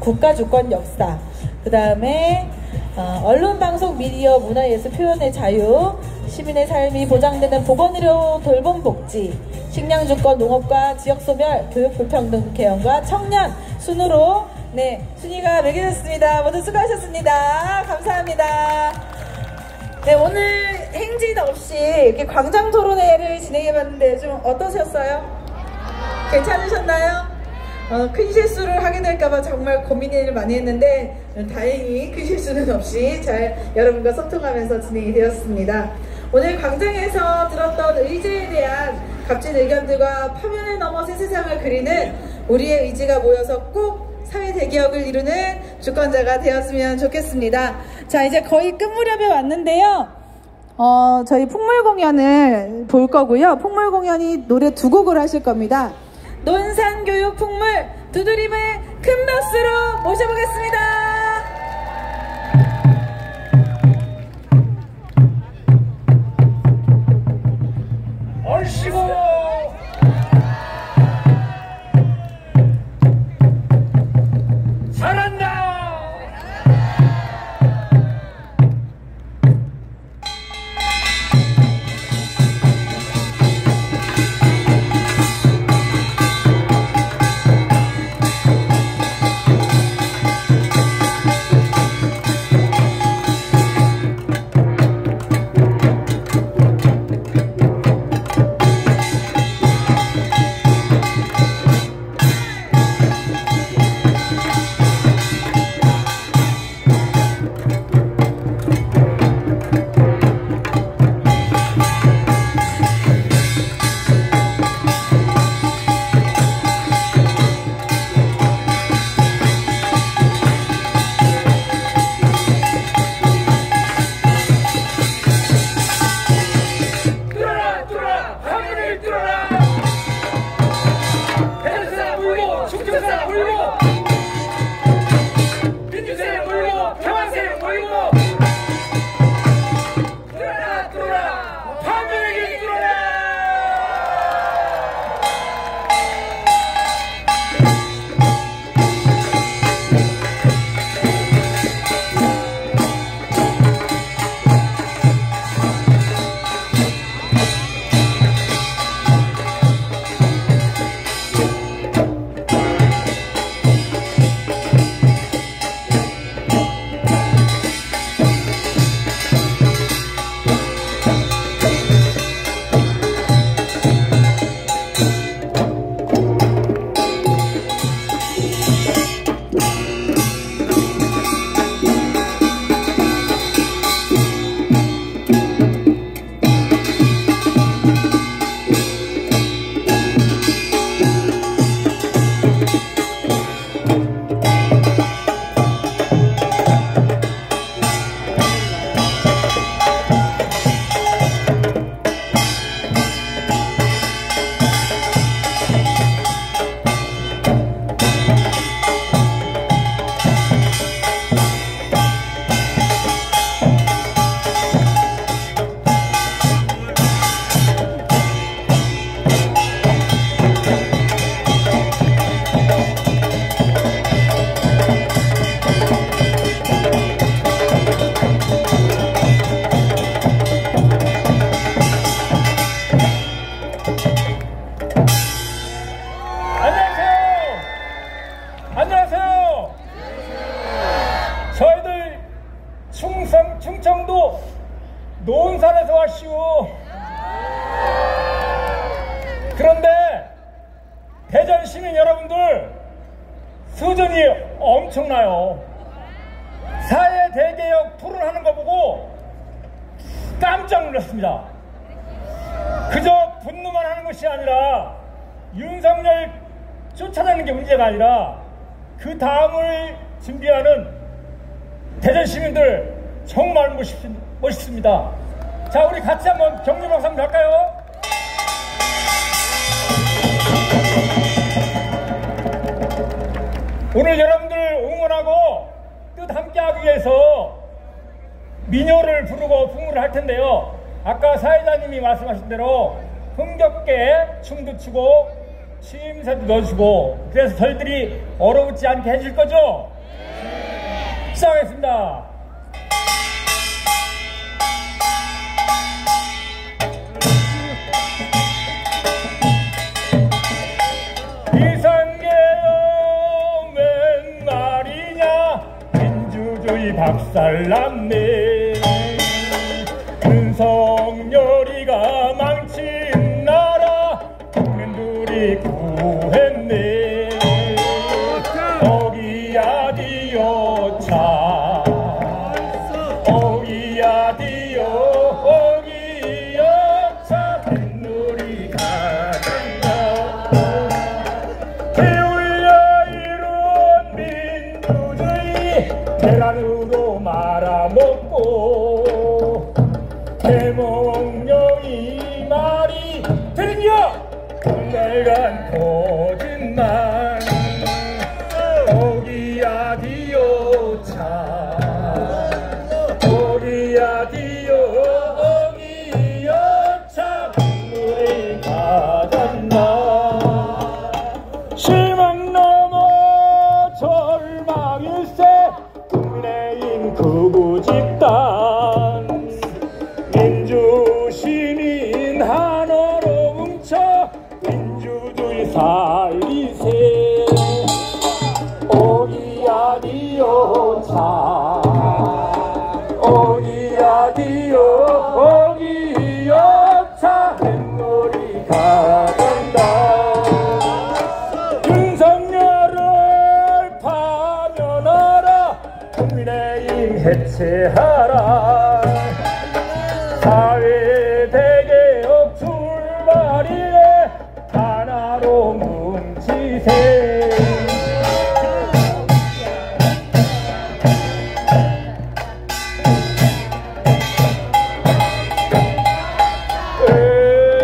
국가 주권 역사, 그 다음에 언론, 방송, 미디어, 문화, 예술, 표현의 자유, 시민의 삶이 보장되는 보건의료, 돌봄, 복지, 식량 주권, 농업과 지역 소멸, 교육 불평등 개헌과 청년 순으로 네, 순위가 매겨졌습니다. 모두 수고하셨습니다. 감사합니다. 네, 오늘 행진 없이 이렇게 광장 토론회를 진행해봤는데 좀 어떠셨어요? 괜찮으셨나요? 큰 실수를 하게 될까봐 정말 고민을 많이 했는데 다행히 큰 실수는 없이 잘 여러분과 소통하면서 진행이 되었습니다. 오늘 광장에서 들었던 의제에 대한 값진 의견들과 파면을 넘어 새 세상을 그리는 우리의 의지가 모여서 꼭 사회 대개혁을 이루는 주권자가 되었으면 좋겠습니다. 자, 이제 거의 끝 무렵에 왔는데요. 저희 풍물 공연을 볼 거고요. 풍물 공연이 노래 2곡을 하실 겁니다. 논산교육 풍물 두드림을 큰 박수로 모셔보겠습니다. 얼씨구 잘한다. 그런데 대전 시민 여러분들 수준이 엄청나요. 사회 대개혁 토론하는 거 보고 깜짝 놀랐습니다. 그저 분노만 하는 것이 아니라 윤석열 쫓아내는 게 문제가 아니라 그 다음을 준비하는 대전 시민들 정말 멋있습니다. 자, 우리 같이 한번 격려 박수 한번 할까요? 오늘 여러분들 응원하고 뜻 함께하기 위해서 민요를 부르고 풍물을 할 텐데요. 아까 사회자님이 말씀하신 대로 흥겹게 춤도 추고 취임새도 넣어주고 그래서 저희들이 얼어붙지 않게 해줄 거죠? 시작하겠습니다. 이상계요 웬 말이냐 민주주의 박살났네 윤석열이가 망친 나라 국민들이 구했네 어기야 디어차 어기야 디어 어기여차 뱃놀이 가단다 기울여 이룬 민주주의 계란으로 말아먹고 대몽령이 말이 들려 내간 거짓말 어기야 디어차 어기야 디어 어기여차 뱃놀이 가단다 실망 넘어 절망일세 국민의힘 극우 집단 민주시민 하나로 뭉쳐 민주주의 살리세 어기야 디어차 어기야 디어 어기여차 뱃놀이 가단다 윤석열을 파면하라 국민의힘 해체하라 사회 대개혁 출발이래 하나로 뭉치세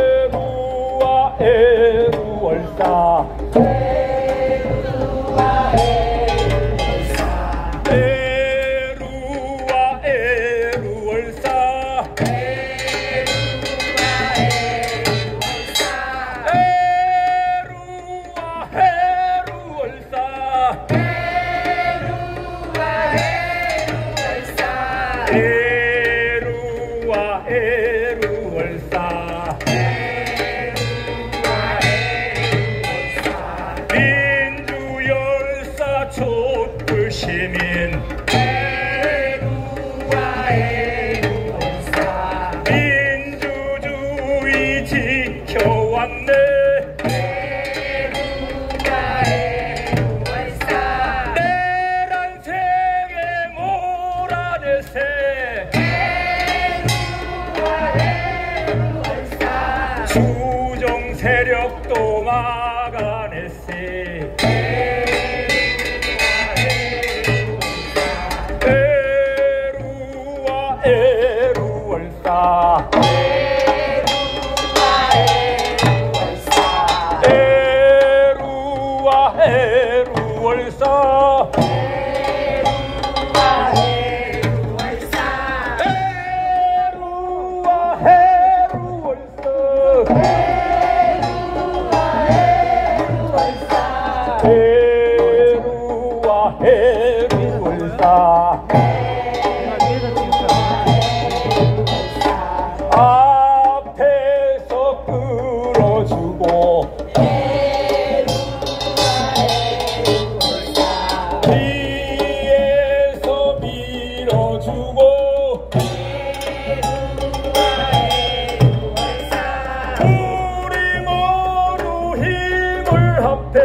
애루와 애루월사 애루와 애루월사 애루와 애루월사 민주열사 촛불시민 애루와 애루월사 민주주의 지켜왔네 애루와 애루월사 내란 세계 몰아내세 수정 세력도 막아냈세 애루와 애루월사 애루와 애루월사 애루와 애루월사 앞에서 끌어주고 뒤에서 밀어주고 우리 모두 앞에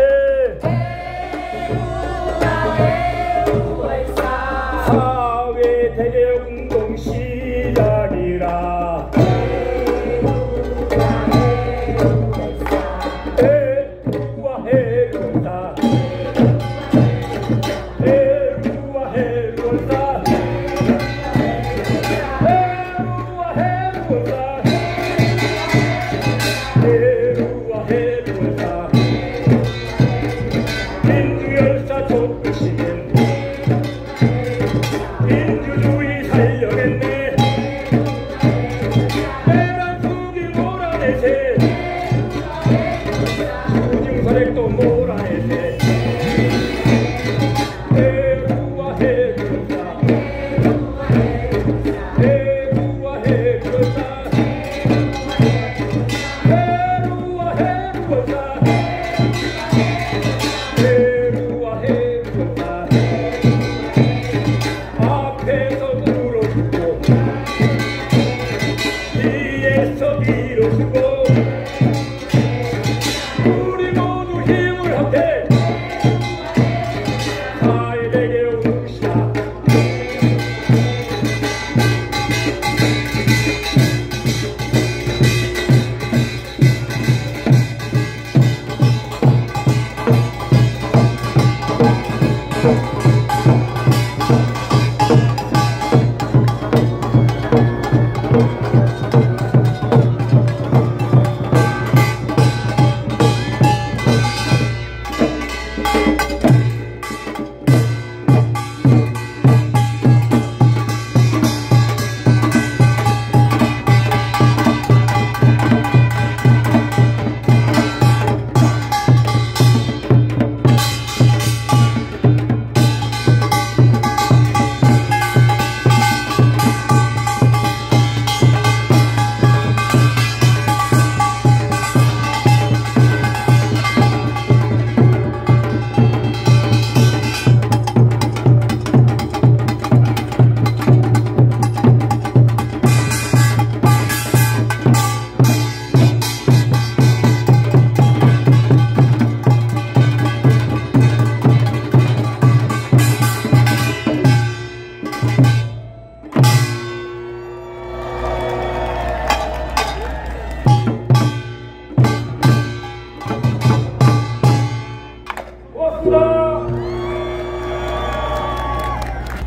사회 대개운동 시작이라 해루와 해루다 해루와 해루다 해루와 해루다 해루와 해루다 민주열사 촛불시민 민주주의 살려냈네 내란 속이 몰아내세 수증선액도 몰아내세 해루와 해루다 해루와 해루다 해루와 해루다 해루와 해루다 앞에서 물어주고 뒤에서 밀어주고 우리 모두 힘을 합해 사회대개 운동시다.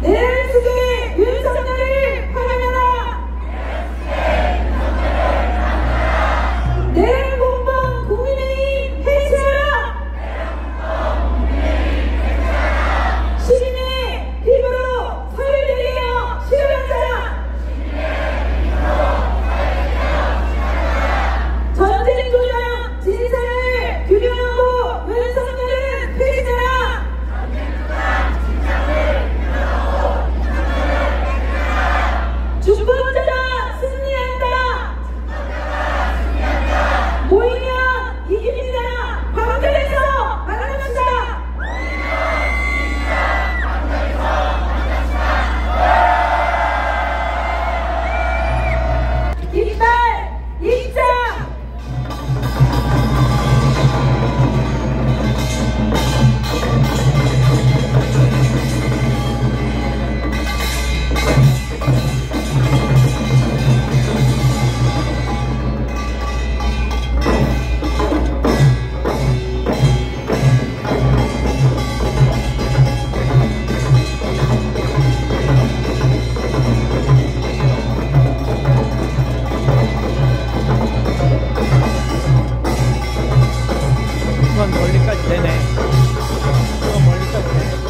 내란수의 윤석열을 파면하라! 내란공범 국민의힘 해체하라! 시민의 힘으로 사회를 실현하라! 전쟁조장 진상을 규명하고 윤석열을 폐지하라! 주권자가 승리한다! 모이면 이깁니다! 광장에서 만납시다! 깃발 입장! 멀리까지 되네. 멀리까지 되네.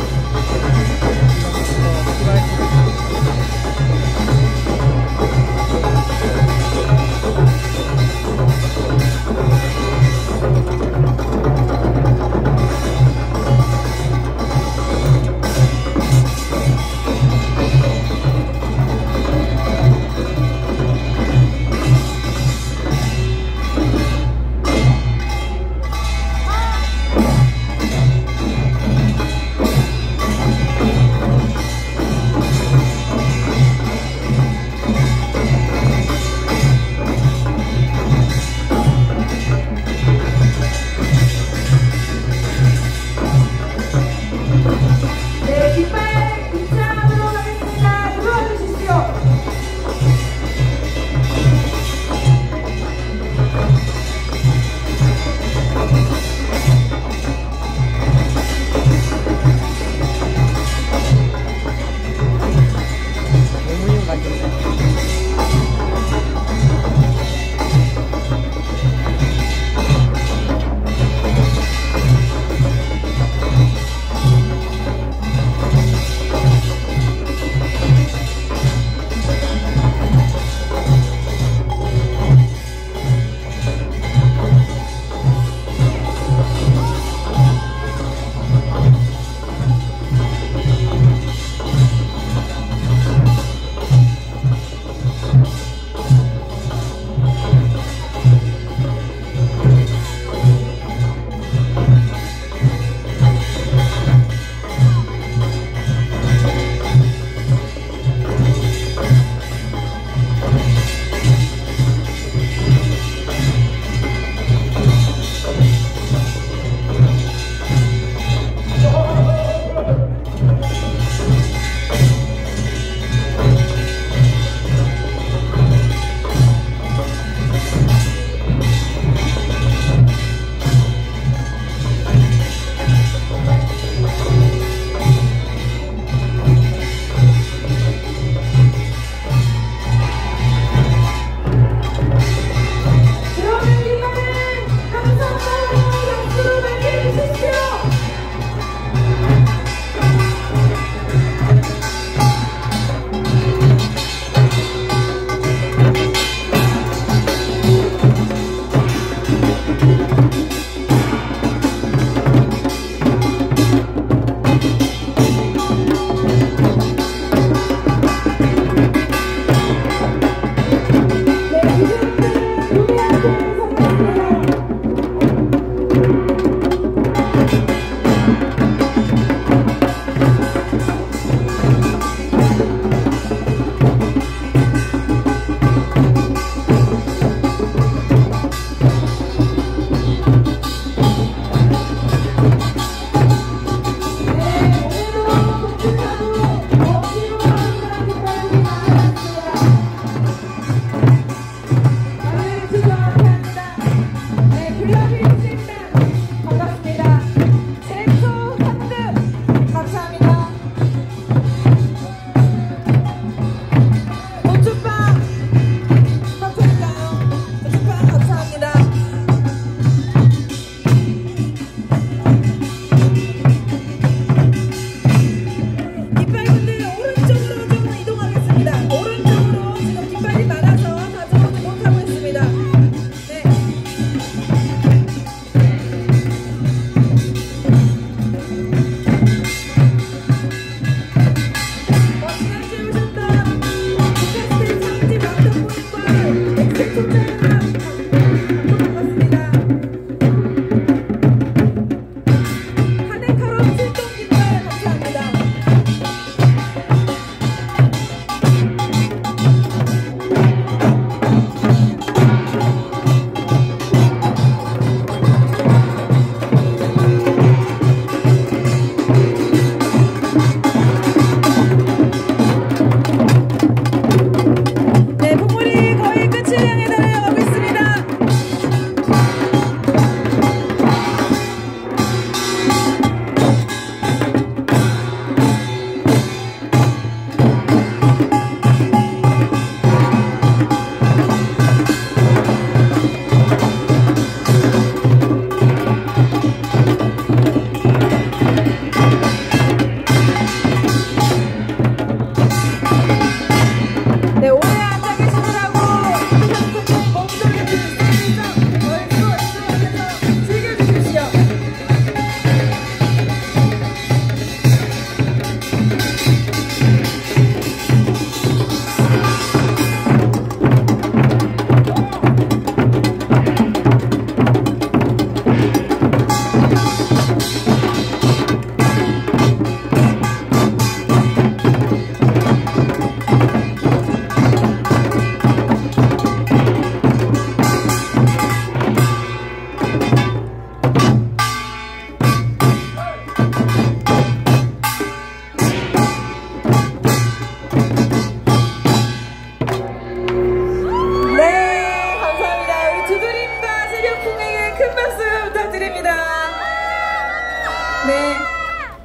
네.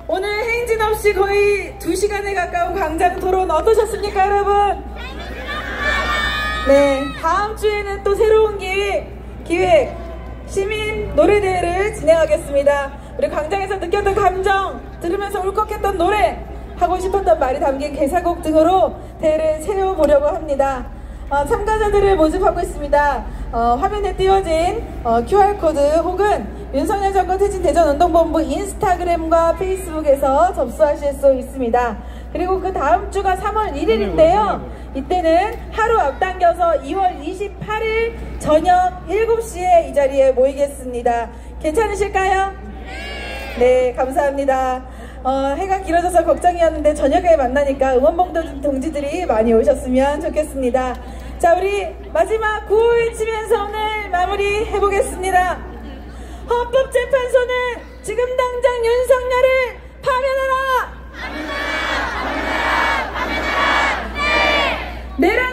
오늘 행진 없이 거의 2시간에 가까운 광장 토론 어떠셨습니까, 여러분? 네. 다음 주에는 또 새로운 기획 시민 노래대회를 진행하겠습니다. 우리 광장에서 느꼈던 감정, 들으면서 울컥했던 노래, 하고 싶었던 말이 담긴 개사곡 등으로 대회를 채워보려고 합니다. 참가자들을 모집하고 있습니다. 화면에 띄워진 QR코드 혹은 윤석열 정권 퇴진 대전운동본부 인스타그램과 페이스북에서 접수하실 수 있습니다. 그리고 그 다음 주가 3월 1일인데요. 이때는 하루 앞당겨서 2월 28일 저녁 7시에 이 자리에 모이겠습니다. 괜찮으실까요? 네, 감사합니다. 해가 길어져서 걱정이었는데 저녁에 만나니까 응원봉 동지들이 많이 오셨으면 좋겠습니다. 자, 우리 마지막 구호 외치면서 오늘 마무리 해보겠습니다. 헌법재판소는 지금 당장 윤석열을 파면하라! 내라!